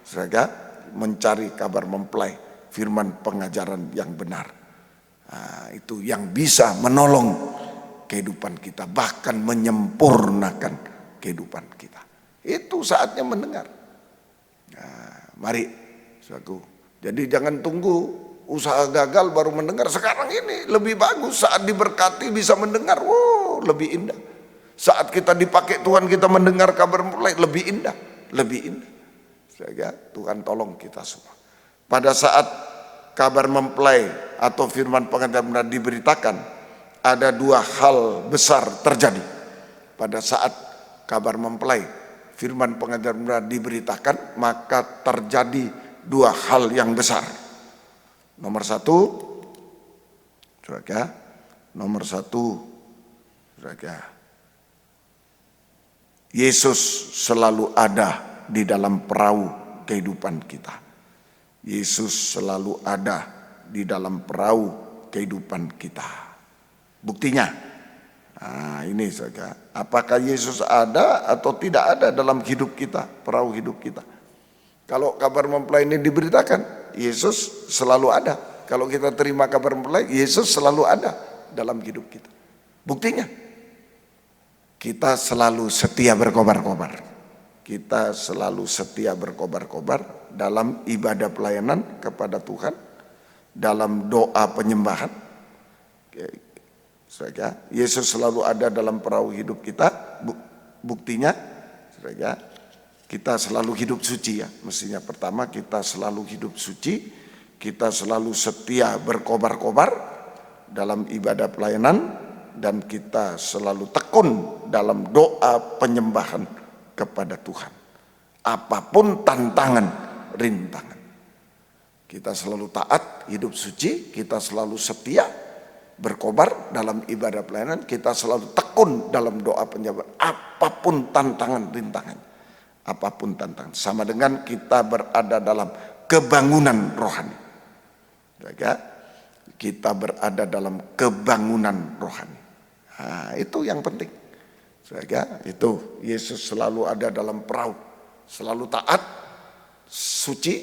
Saudara, mencari kabar mempelai, firman pengajaran yang benar. Nah, itu yang bisa menolong kehidupan kita, bahkan menyempurnakan kehidupan kita. Itu saatnya mendengar. Nah, mari, saudaraku. Jadi jangan tunggu usaha gagal baru mendengar. Sekarang ini lebih bagus, saat diberkati bisa mendengar, wow, lebih indah. Saat kita dipakai Tuhan, kita mendengar kabar mempelai, lebih indah, lebih indah. Sehingga Tuhan tolong kita semua. Pada saat kabar mempelai atau firman pengajaran benar diberitakan, ada dua hal besar terjadi. Pada saat kabar mempelai, firman pengajaran benar diberitakan, maka terjadi dua hal yang besar. Nomor satu, saudara, Yesus selalu ada di dalam perahu kehidupan kita. Yesus selalu ada di dalam perahu kehidupan kita. Buktinya, nah ini saja. Apakah Yesus ada atau tidak ada dalam hidup kita, perahu hidup kita? Kalau kabar mempelai ini diberitakan, Yesus selalu ada. Kalau kita terima kabar mempelai, Yesus selalu ada dalam hidup kita. Buktinya, kita selalu setia berkobar-kobar. Kita selalu setia berkobar-kobar dalam ibadah pelayanan kepada Tuhan, dalam doa penyembahan. Saudara, Yesus selalu ada dalam perahu hidup kita. Buktinya, saudara, kita selalu hidup suci ya. Mestinya pertama kita selalu hidup suci, kita selalu setia berkobar-kobar dalam ibadah pelayanan, dan kita selalu tekun dalam doa penyembahan kepada Tuhan. Apapun tantangan, rintangan. Kita selalu taat, hidup suci, kita selalu setia berkobar dalam ibadah pelayanan, kita selalu tekun dalam doa penyembahan. Apapun tantangan, rintangan. Apapun tantangan, sama dengan kita berada dalam kebangunan rohani. Kita berada dalam kebangunan rohani. Nah, itu yang penting. Itu Yesus selalu ada dalam perahu, selalu taat, suci,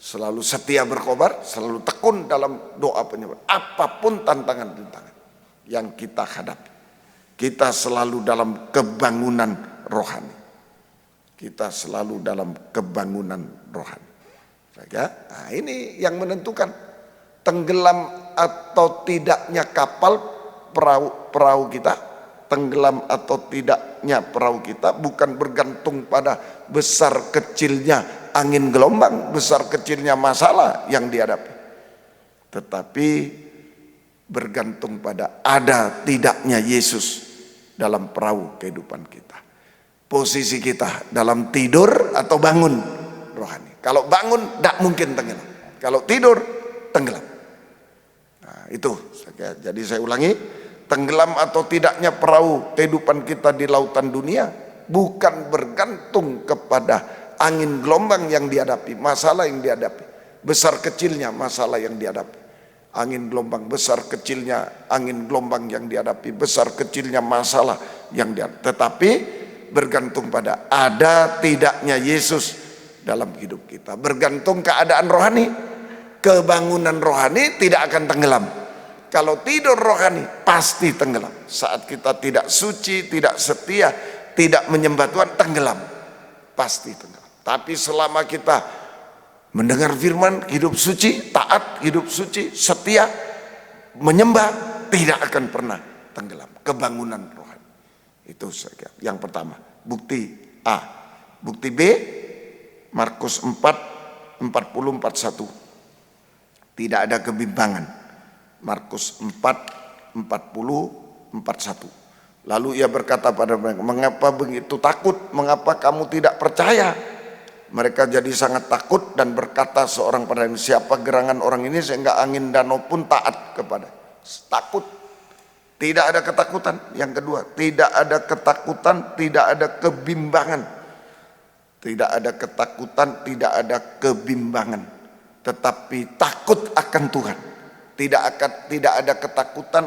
selalu setia berkobar, selalu tekun dalam doa penyembahan. Apapun tantangan rintangan yang kita hadapi, kita selalu dalam kebangunan rohani. Kita selalu dalam kebangunan rohani. Nah, ini yang menentukan tenggelam atau tidaknya kapal perahu kita, tenggelam atau tidaknya perahu kita bukan bergantung pada besar kecilnya angin gelombang, besar kecilnya masalah yang dihadapi, tetapi bergantung pada ada tidaknya Yesus dalam perahu kehidupan kita. Posisi kita dalam tidur atau bangun rohani. Kalau bangun tidak mungkin tenggelam, kalau tidur tenggelam. Nah, itu. Jadi saya ulangi, tenggelam atau tidaknya perahu kehidupan kita di lautan dunia bukan bergantung kepada angin gelombang yang dihadapi, masalah yang dihadapi, besar kecilnya masalah yang dihadapi, angin gelombang, besar kecilnya angin gelombang yang dihadapi, besar kecilnya masalah yang dihadapi, tetapi bergantung pada ada tidaknya Yesus dalam hidup kita. Bergantung keadaan rohani, kebangunan rohani tidak akan tenggelam. Kalau tidur rohani pasti tenggelam. Saat kita tidak suci, tidak setia, tidak menyembah Tuhan, tenggelam. Pasti tenggelam. Tapi selama kita mendengar firman, hidup suci, taat, hidup suci, setia, menyembah, tidak akan pernah tenggelam. Kebangunan rohani. Itu saja yang pertama, bukti A. Bukti B, Markus 4, 40, 41. Tidak ada kebimbangan. Markus 4, 40, 41. Lalu ia berkata pada mereka, mengapa begitu takut? Mengapa kamu tidak percaya? Mereka jadi sangat takut dan berkata seorang pada yang, siapa gerangan orang ini sehingga angin danau pun taat kepada. Takut. Tidak ada ketakutan. Yang kedua, tidak ada ketakutan, tidak ada kebimbangan. Tidak ada ketakutan, tidak ada kebimbangan. Tetapi takut akan Tuhan. Tidak ada ketakutan,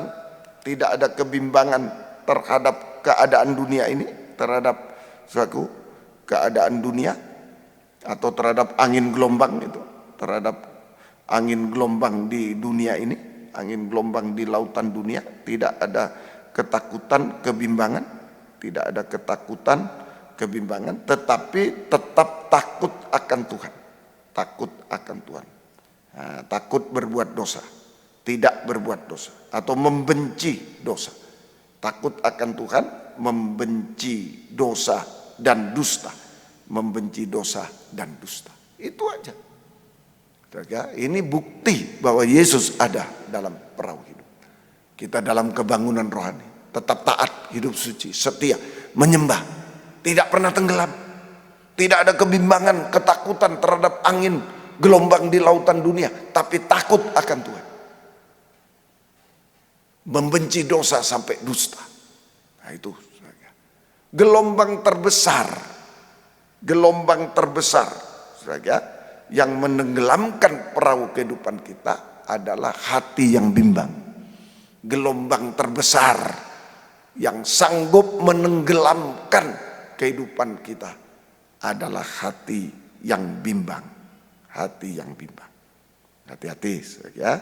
tidak ada kebimbangan terhadap keadaan dunia ini, terhadap suatu keadaan dunia, atau terhadap angin gelombang itu, terhadap angin gelombang di dunia ini. Angin gelombang di lautan dunia, tidak ada ketakutan, kebimbangan, tidak ada ketakutan, kebimbangan, tetapi tetap takut akan Tuhan, takut akan Tuhan, nah, takut berbuat dosa, tidak berbuat dosa, atau membenci dosa, takut akan Tuhan, membenci dosa dan dusta, membenci dosa dan dusta, itu aja. Ini bukti bahwa Yesus ada dalam perahu hidup kita, dalam kebangunan rohani, tetap taat, hidup suci, setia, menyembah, tidak pernah tenggelam. Tidak ada kebimbangan, ketakutan terhadap angin, gelombang di lautan dunia, tapi takut akan Tuhan. Membenci dosa sampai dusta. Nah itu gelombang terbesar saudara, yang menenggelamkan perahu kehidupan kita adalah hati yang bimbang. Gelombang terbesar yang sanggup menenggelamkan kehidupan kita adalah hati yang bimbang. Hati yang bimbang. Hati-hati ya,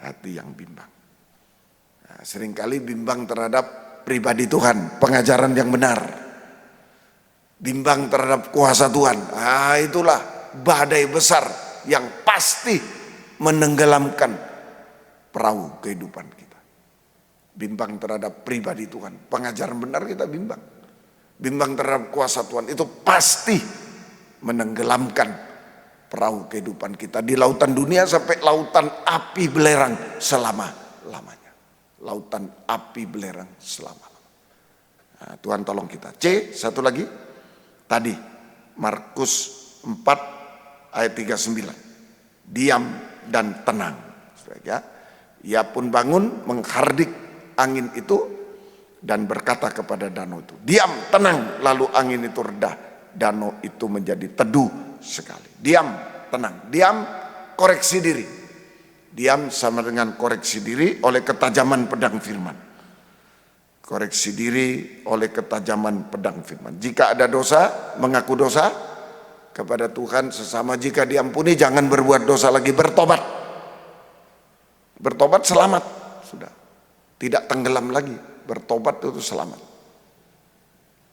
hati yang bimbang. Nah, seringkali bimbang terhadap pribadi Tuhan, pengajaran yang benar. Bimbang terhadap kuasa Tuhan. Ah, itulah badai besar yang pasti menenggelamkan perahu kehidupan kita. Bimbang terhadap pribadi Tuhan, pengajaran benar kita bimbang. Bimbang terhadap kuasa Tuhan itu pasti menenggelamkan perahu kehidupan kita di lautan dunia sampai lautan api belerang selama-lamanya. Lautan api belerang selama-lamanya. Nah, Tuhan tolong kita. C, satu lagi. Tadi Markus 4 ayat 39. Diam dan tenang. Ia pun bangun menghardik angin itu dan berkata kepada danau itu, diam, tenang. Lalu angin itu reda, danau itu menjadi teduh sekali. Diam, tenang. Diam, koreksi diri. Diam sama dengan koreksi diri oleh ketajaman pedang firman. Koreksi diri oleh ketajaman pedang firman. Jika ada dosa, mengaku dosa kepada Tuhan sesama. Jika diampuni, jangan berbuat dosa lagi, bertobat. Bertobat selamat, sudah. Tidak tenggelam lagi, bertobat itu selamat.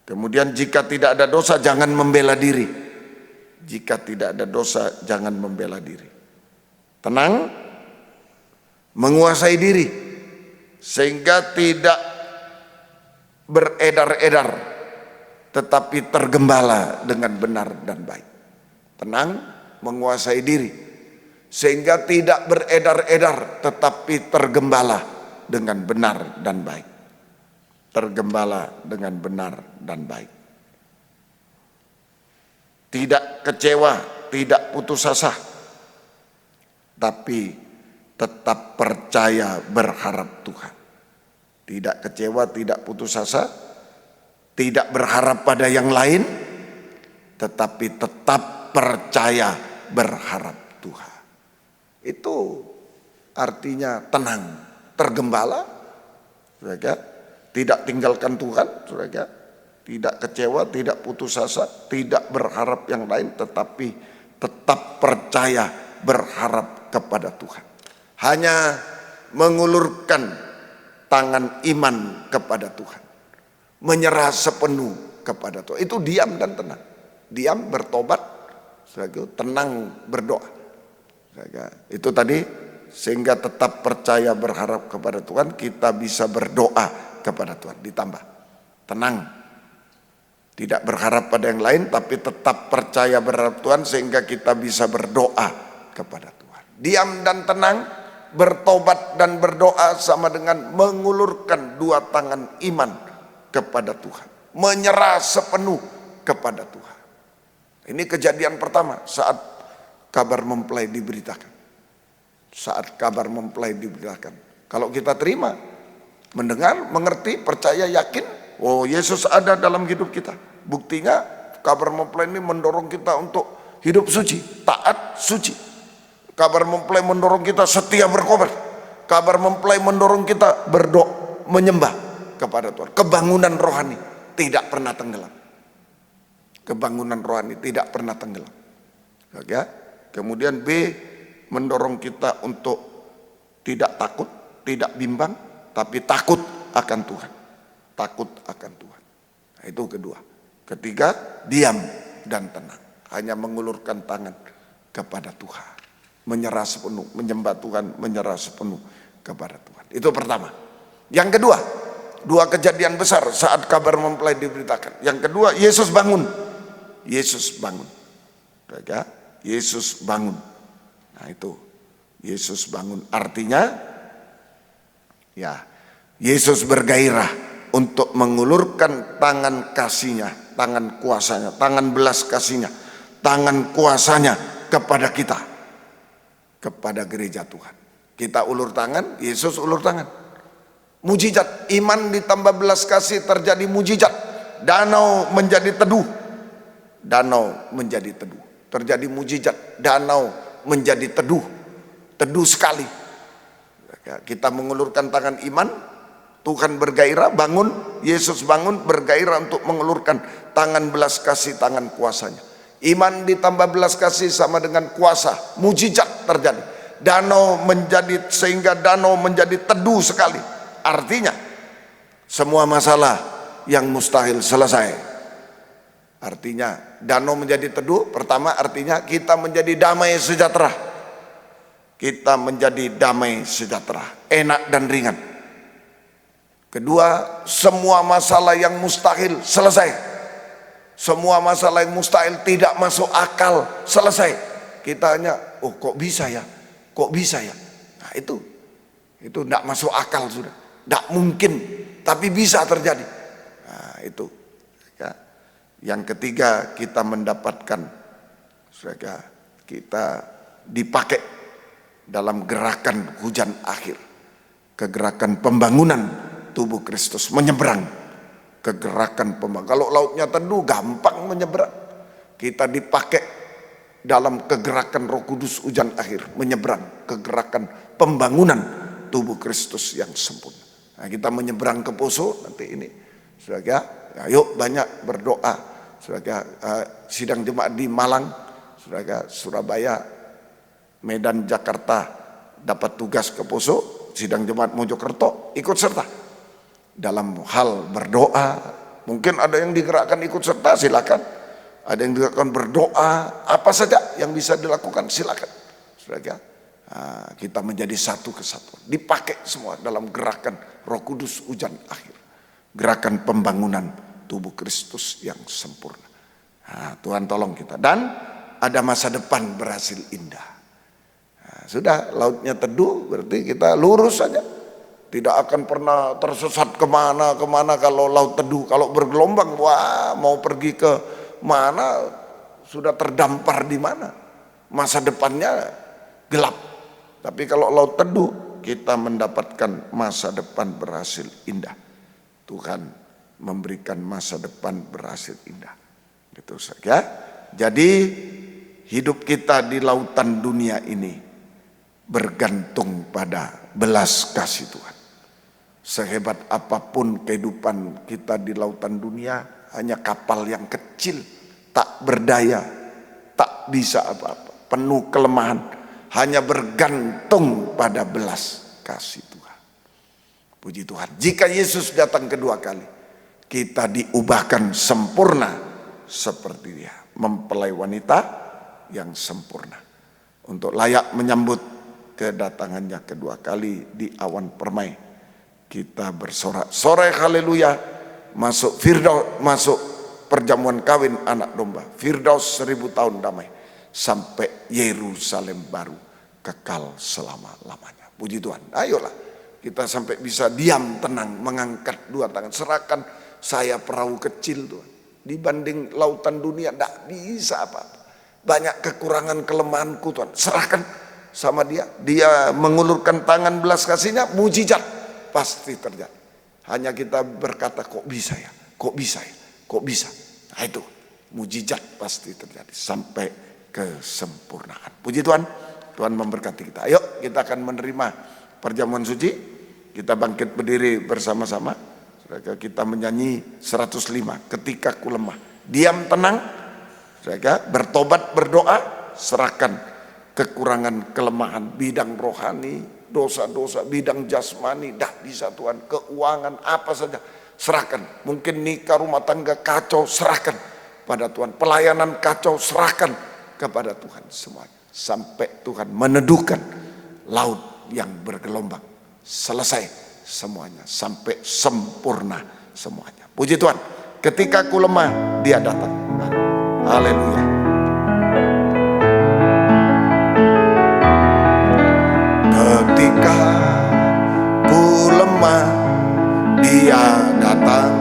Kemudian jika tidak ada dosa, jangan membela diri. Jika tidak ada dosa, jangan membela diri. Tenang, menguasai diri, sehingga tidak beredar-edar, tetapi tergembala dengan benar dan baik. Tenang, menguasai diri, sehingga tidak beredar-edar, tetapi tergembala dengan benar dan baik. Tergembala dengan benar dan baik. Tidak kecewa, tidak putus asa, tapi tetap percaya berharap Tuhan. Tidak kecewa, tidak putus asa, tidak berharap pada yang lain, tetapi tetap percaya berharap Tuhan. Itu artinya tenang, tergembala, tidak tinggalkan Tuhan, tidak kecewa, tidak putus asa, tidak berharap yang lain, tetapi tetap percaya berharap kepada Tuhan. Hanya mengulurkan tangan iman kepada Tuhan, menyerah sepenuh kepada Tuhan. Itu diam dan tenang. Diam bertobat, tenang berdoa. Itu tadi, sehingga tetap percaya berharap kepada Tuhan, kita bisa berdoa kepada Tuhan. Ditambah tenang, tidak berharap pada yang lain, tapi tetap percaya berharap Tuhan, sehingga kita bisa berdoa kepada Tuhan. Diam dan tenang, bertobat dan berdoa sama dengan mengulurkan dua tangan iman kepada Tuhan, menyerah sepenuh kepada Tuhan. Ini kejadian pertama saat kabar mempelai diberitakan. Saat kabar mempelai diberitakan, kalau kita terima, mendengar, mengerti, percaya, yakin, oh Yesus ada dalam hidup kita. Buktinya kabar mempelai ini mendorong kita untuk hidup suci, taat, suci. Kabar mempelai mendorong kita setia berkorban. Kabar mempelai mendorong kita berdoa, menyembah kepada Tuhan. Kebangunan rohani tidak pernah tenggelam. Kebangunan rohani tidak pernah tenggelam. Oke? Kemudian B, mendorong kita untuk tidak takut, tidak bimbang, tapi takut akan Tuhan. Takut akan Tuhan. Nah, itu kedua. Ketiga, diam dan tenang. Hanya mengulurkan tangan kepada Tuhan. Menyerah sepenuh, menyembah Tuhan, menyerah sepenuh kepada Tuhan. Itu pertama. Yang kedua, dua kejadian besar saat kabar mempelai diberitakan. Yang kedua, Yesus bangun. Yesus bangun. Yesus bangun. Nah itu, Yesus bangun. Artinya, ya, Yesus bergairah untuk mengulurkan tangan kasih-Nya tangan kuasanya, tangan belas kasihnya, tangan kuasanya kepada kita, kepada gereja Tuhan. Kita ulur tangan, Yesus ulur tangan. Mujizat, iman ditambah belas kasih terjadi mujizat. Danau menjadi teduh. Danau menjadi teduh. Terjadi mujizat, danau menjadi teduh. Teduh sekali. Kita mengulurkan tangan iman, Tuhan bergairah, bangun, Yesus bangun, bergairah untuk mengulurkan tangan belas kasih, tangan kuasanya. Iman ditambah belas kasih sama dengan kuasa, mujizat terjadi. Danau menjadi, sehingga danau menjadi teduh sekali. Artinya, semua masalah yang mustahil selesai. Artinya, danau menjadi teduh, pertama artinya kita menjadi damai sejahtera. Kita menjadi damai sejahtera, enak dan ringan. Kedua, semua masalah yang mustahil selesai. Semua masalah yang mustahil tidak masuk akal selesai. Kita hanya, oh kok bisa ya? Kok bisa ya? Nah itu tidak masuk akal sudah. Tidak mungkin, tapi bisa terjadi. Nah itu. Ya. Yang ketiga, kita mendapatkan, kita dipakai dalam gerakan hujan akhir. Kegerakan pembangunan tubuh Kristus, menyeberang ke gerakan pembangunan. Kalau lautnya teduh gampang menyeberang. Kita dipakai dalam kegerakan Roh Kudus hujan akhir, menyeberang ke gerakan pembangunan tubuh Kristus yang sempurna. Nah, kita menyeberang ke Poso nanti ini, saudara. Ayo banyak berdoa, saudara. Sidang jemaat di Malang, saudara, Surabaya, Medan, Jakarta dapat tugas ke Poso. Sidang jemaat Mojokerto ikut serta dalam hal berdoa. Mungkin ada yang digerakkan ikut serta, silakan. Ada yang digerakkan berdoa, apa saja yang bisa dilakukan silakan. Saudara, kita menjadi satu kesatuan, dipakai semua dalam gerakan Roh Kudus hujan akhir, gerakan pembangunan tubuh Kristus yang sempurna. Tuhan tolong kita, dan ada masa depan berhasil indah. Sudah, lautnya teduh, berarti kita lurus saja. Tidak akan pernah tersesat kemana kalau laut teduh. Kalau bergelombang, wah mau pergi ke mana, sudah terdampar di mana. Masa depannya gelap. Tapi kalau laut teduh, kita mendapatkan masa depan berhasil indah. Tuhan memberikan masa depan berhasil indah. Gitu saja. Jadi hidup kita di lautan dunia ini bergantung pada belas kasih Tuhan. Sehebat apapun kehidupan kita di lautan dunia, hanya kapal yang kecil, tak berdaya, tak bisa apa-apa, penuh kelemahan, hanya bergantung pada belas kasih Tuhan. Puji Tuhan. Jika Yesus datang kedua kali, kita diubahkan sempurna seperti Dia, mempelai wanita yang sempurna, untuk layak menyambut kedatangannya kedua kali di awan permai. Kita bersorak-sorai haleluya, masuk Firdaus, masuk perjamuan kawin anak domba, Firdaus 1000 tahun damai, sampai Yerusalem baru kekal selama-lamanya. Puji Tuhan. Ayolah kita sampai bisa diam tenang, mengangkat dua tangan, serahkan. Saya perahu kecil Tuhan, dibanding lautan dunia tidak bisa apa-apa. Banyak kekurangan kelemahanku Tuhan, serahkan sama Dia. Dia mengulurkan tangan belas kasihnya, mujizat pasti terjadi. Hanya kita berkata, kok bisa ya, kok bisa ya, kok bisa. Nah itu mujizat pasti terjadi sampai kesempurnaan. Puji Tuhan. Tuhan memberkati kita. Ayo kita akan menerima perjamuan suci. Kita bangkit berdiri bersama-sama. Kita menyanyi 105, ketika ku lemah. Diam tenang, bertobat berdoa, serahkan kekurangan, kelemahan, bidang rohani, dosa-dosa, bidang jasmani, dah bisa Tuhan, keuangan, apa saja, serahkan. Mungkin nikah, rumah tangga kacau, serahkan pada Tuhan. Pelayanan kacau, serahkan kepada Tuhan semuanya. Sampai Tuhan meneduhkan laut yang bergelombang. Selesai semuanya, sampai sempurna semuanya. Puji Tuhan, ketika ku lemah, Dia datang. Haleluya. Ketika ku lemah, Dia datang.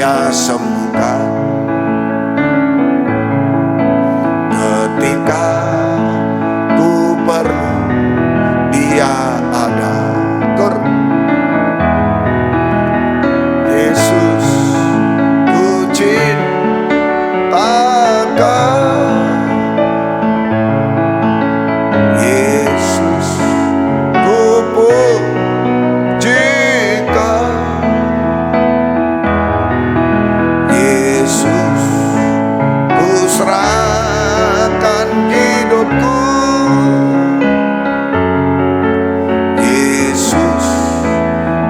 Dia sembuhkan ketika ku perlu. Dia ada. Kor Yesus ku cintakan. Yesus ku pujikan. Yesus ku serahkan hidupku. Yesus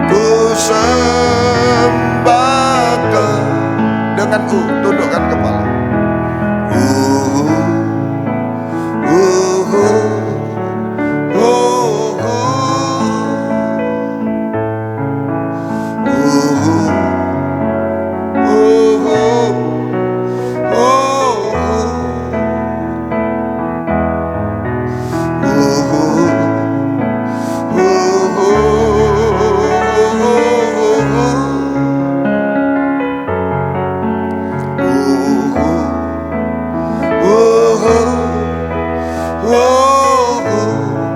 ku sembahkan. Dengan tundukkan kepala.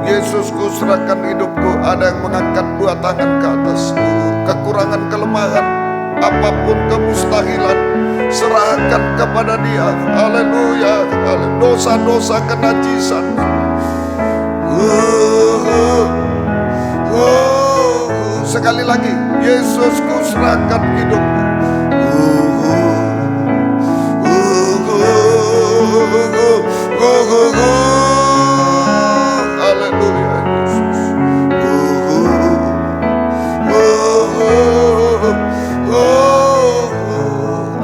Yesus, ku serahkan hidupku. Ada yang mengangkat dua tangan ke atas. Kekurangan, kelemahan, apapun kemustahilan, serahkan kepada Dia. Haleluya. Dosa-dosa, kenajisan. Sekali lagi, Yesus, ku serahkan hidupku. Haleluya, Yesus.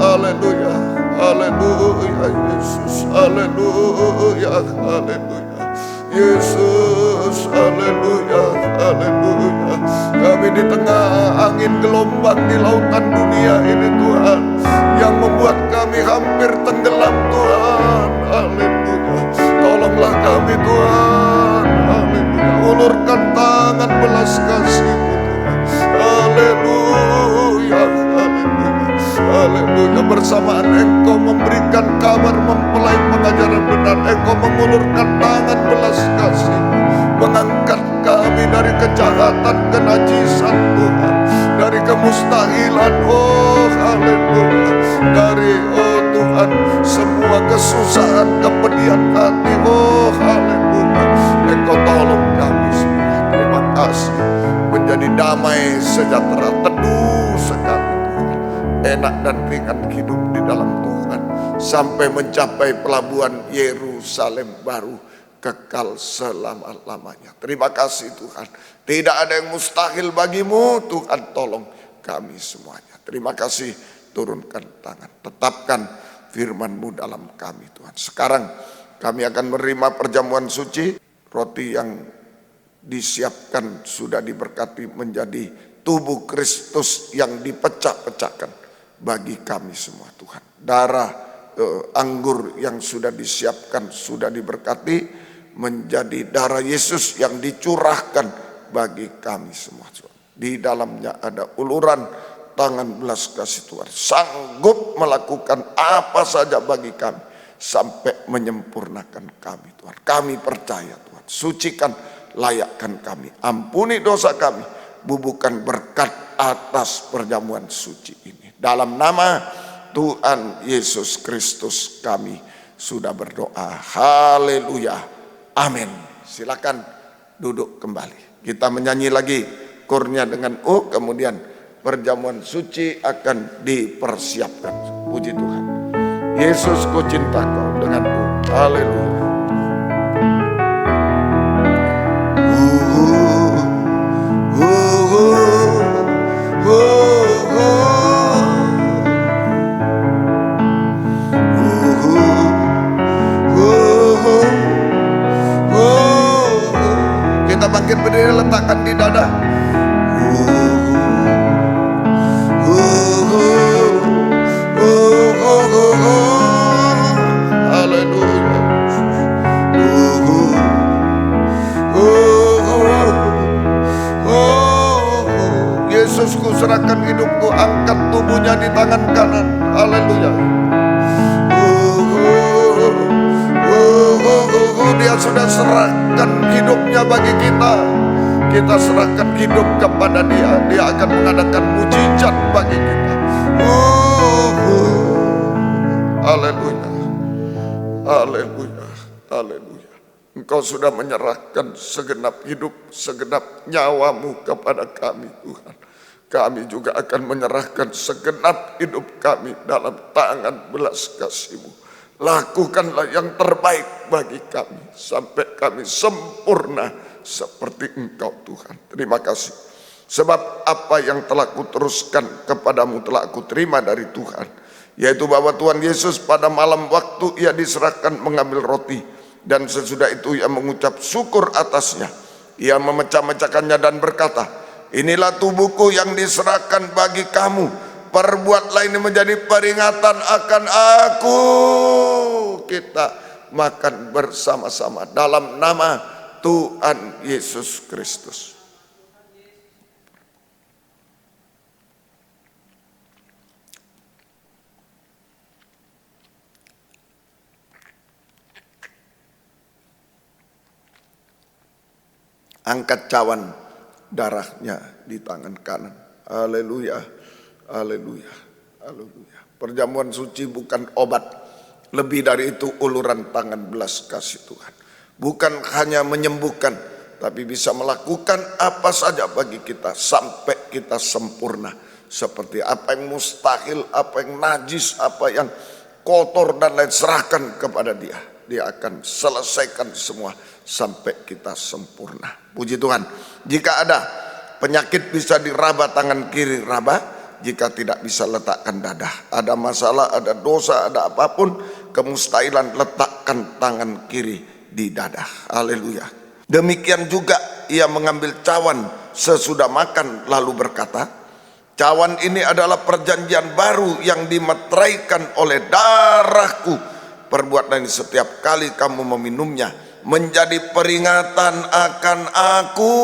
Haleluya, haleluya, Yesus. Haleluya, haleluya, Yesus. Haleluya, haleluya. Kami di tengah angin gelombang di lautan dunia ini, Tuhan, yang membuat kami hampir tenggelam, Tuhan. Haleluya. Tolonglah kami, Tuhan. Haleluya. Ulurkan tangan belas kasih-Mu, Tuhan. Haleluya. Haleluya. Haleluya. Bersamaan Engkau memberikan kabar mempelai pengajaran benar, Engkau mengulurkan tangan belas kasih, mengangkat kami dari kejahatan, kenajisan, Tuhan, dari kemustahilan. Oh haleluya. Dari Tuhan, semua kesusahan, kepedihan hati. Oh haleluya. Engkau tolong kami semua. Terima kasih. Menjadi damai, sejahtera, teduh sekali, Tuhan. Enak dan ringan hidup di dalam Tuhan, sampai mencapai pelabuhan Yerusalem baru, kekal selama-lamanya. Terima kasih, Tuhan. Tidak ada yang mustahil bagimu, Tuhan. Tolong kami semuanya. Terima kasih. Turunkan tangan, tetapkan firman-Mu dalam kami, Tuhan. Sekarang kami akan menerima perjamuan suci. Roti yang disiapkan sudah diberkati menjadi tubuh Kristus yang dipecah-pecahkan bagi kami semua, Tuhan. Darah anggur yang sudah disiapkan sudah diberkati menjadi darah Yesus yang dicurahkan bagi kami semua, Tuhan. Di dalamnya ada uluran tangan belas kasih Tuhan, sanggup melakukan apa saja bagi kami sampai menyempurnakan kami, Tuhan. Kami percaya, Tuhan. Sucikan, layakkan kami, ampuni dosa kami, bubuhkan berkat atas perjamuan suci ini. Dalam nama Tuhan Yesus Kristus kami sudah berdoa. Haleluya. Amin. Silakan duduk kembali. Kita menyanyi lagi kurnya dengan kemudian perjamuan suci akan dipersiapkan. Puji Tuhan. Yesus, ku cinta Kau denganku. Haleluya. Kita bangkit berdiri, letakkan di dada. Haleluya. menyerahkan hidupku, angkat tubuhnya di tangan kanan. Haleluya. Dia sudah serahkan hidupnya bagi kita. Kita serahkan hidup kepada dia. Dia akan mengadakan mujizat bagi kita. Haleluya. Haleluya. Haleluya. Engkau sudah menyerahkan segenap hidup, segenap nyawamu kepada kami, Tuhan. Kami juga akan menyerahkan segenap hidup kami dalam tangan belas kasih-Mu. Lakukanlah yang terbaik bagi kami sampai kami sempurna seperti Engkau, Tuhan. Terima kasih. Sebab apa yang telah kuteruskan kepadamu telah aku terima dari Tuhan, yaitu bahwa Tuhan Yesus pada malam waktu ia diserahkan mengambil roti, dan sesudah itu ia mengucap syukur atasnya. Ia memecah-mecahkannya dan berkata, inilah tubuhku yang diserahkan bagi kamu. Perbuatlah ini menjadi peringatan akan aku. Kita makan bersama-sama dalam nama Tuhan Yesus Kristus. Angkat cawan darahnya di tangan kanan. Haleluya. Haleluya, haleluya. Perjamuan suci bukan obat, lebih dari itu uluran tangan belas kasih Tuhan. Bukan hanya menyembuhkan, tapi bisa melakukan apa saja bagi kita sampai kita sempurna. Seperti apa yang mustahil, apa yang najis, apa yang kotor dan lain, serahkan kepada dia. Dia akan selesaikan semua sampai kita sempurna. Puji Tuhan. Jika ada penyakit bisa diraba tangan kiri, raba. Jika tidak bisa letakkan dadah. Ada masalah, ada dosa, ada apapun, kemustahilan, letakkan tangan kiri di dadah. Haleluya. Demikian juga ia mengambil cawan sesudah makan lalu berkata, cawan ini adalah perjanjian baru yang dimeteraikan oleh darahku. Perbuatlah ini setiap kali kamu meminumnya menjadi peringatan akan aku.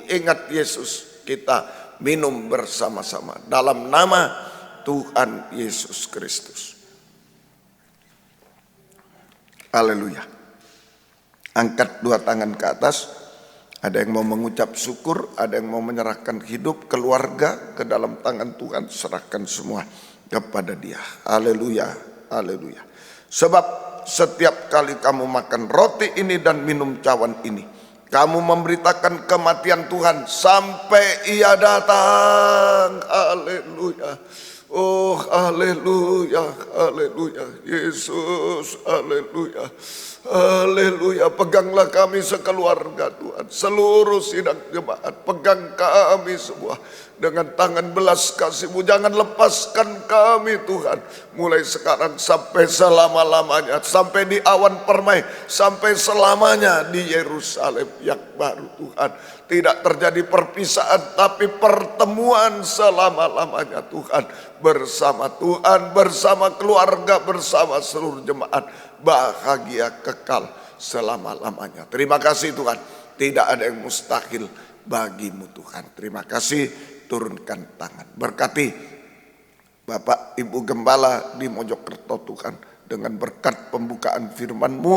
Ingat Yesus, kita minum bersama-sama dalam nama Tuhan Yesus Kristus. Haleluya. Angkat dua tangan ke atas. Ada yang mau mengucap syukur, ada yang mau menyerahkan hidup, keluarga ke dalam tangan Tuhan. Serahkan semua kepada Dia. Haleluya. Haleluya. Sebab setiap kali kamu makan roti ini dan minum cawan ini, kamu memberitakan kematian Tuhan sampai ia datang. Haleluya. Oh, haleluya. Haleluya. Yesus, haleluya. Haleluya. Peganglah kami sekeluarga Tuhan. Seluruh sidang jemaat, pegang kami semua dengan tangan belas kasih-Mu. Jangan lepaskan kami Tuhan. Mulai sekarang sampai selama-lamanya. Sampai di awan permai. Sampai selamanya di Yerusalem yang baru Tuhan. Tidak terjadi perpisahan, tapi pertemuan selama-lamanya Tuhan. Bersama Tuhan, bersama keluarga, bersama seluruh jemaat. Bahagia kekal selama-lamanya. Terima kasih Tuhan. Tidak ada yang mustahil bagimu Tuhan. Terima kasih. Turunkan tangan. Berkati Bapak Ibu Gembala di Mojokerto Tuhan. Dengan berkat pembukaan firman-Mu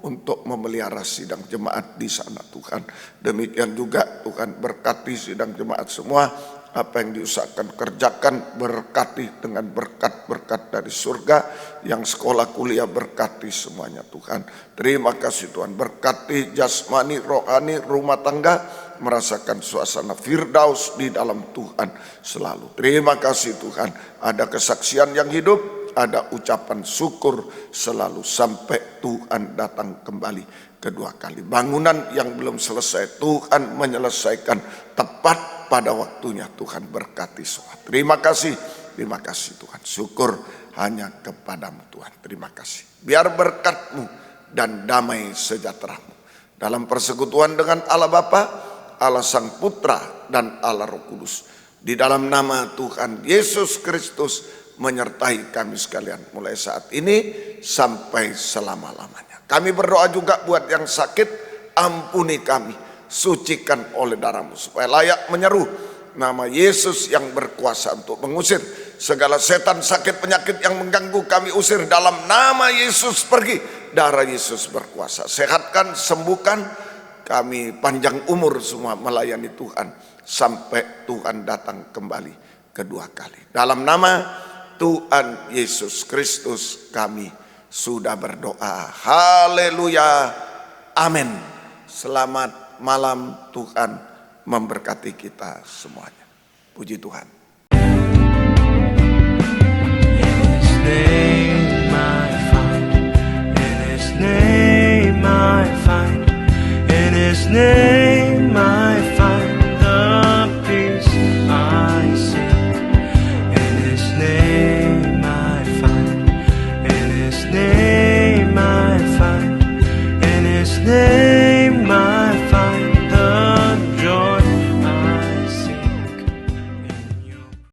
untuk memelihara sidang jemaat di sana Tuhan. Demikian juga Tuhan berkati sidang jemaat semua. Apa yang diusahakan kerjakan, berkati dengan berkat-berkat dari surga. Yang sekolah kuliah berkati semuanya Tuhan. Terima kasih Tuhan. Berkati jasmani, rohani, rumah tangga, merasakan suasana firdaus di dalam Tuhan selalu. Terima kasih Tuhan. Ada kesaksian yang hidup, ada ucapan syukur selalu sampai Tuhan datang kembali kedua kali. Bangunan yang belum selesai Tuhan menyelesaikan tepat pada waktunya. Tuhan berkati semua. Terima kasih Tuhan. Syukur hanya kepadamu Tuhan. Terima kasih. Biar berkat-Mu dan damai sejahtera-Mu dalam persekutuan dengan Allah Bapa, Allah Sang Putra, dan Allah Roh Kudus. Di dalam nama Tuhan Yesus Kristus menyertai kami sekalian mulai saat ini sampai selama-lamanya. Kami berdoa juga buat yang sakit, ampuni kami, sucikan oleh darah-Mu supaya layak menyeru nama Yesus yang berkuasa untuk mengusir segala setan, sakit, penyakit yang mengganggu, kami usir dalam nama Yesus, pergi. Darah Yesus berkuasa, sehatkan, sembuhkan, kami panjang umur semua melayani Tuhan sampai Tuhan datang kembali kedua kali. Dalam nama Tuhan Yesus Kristus kami sudah berdoa. Haleluya. Amin. Selamat malam, Tuhan memberkati kita semuanya. Puji Tuhan. In His name I find the peace I seek. In His name I find. In His name I find. In His name.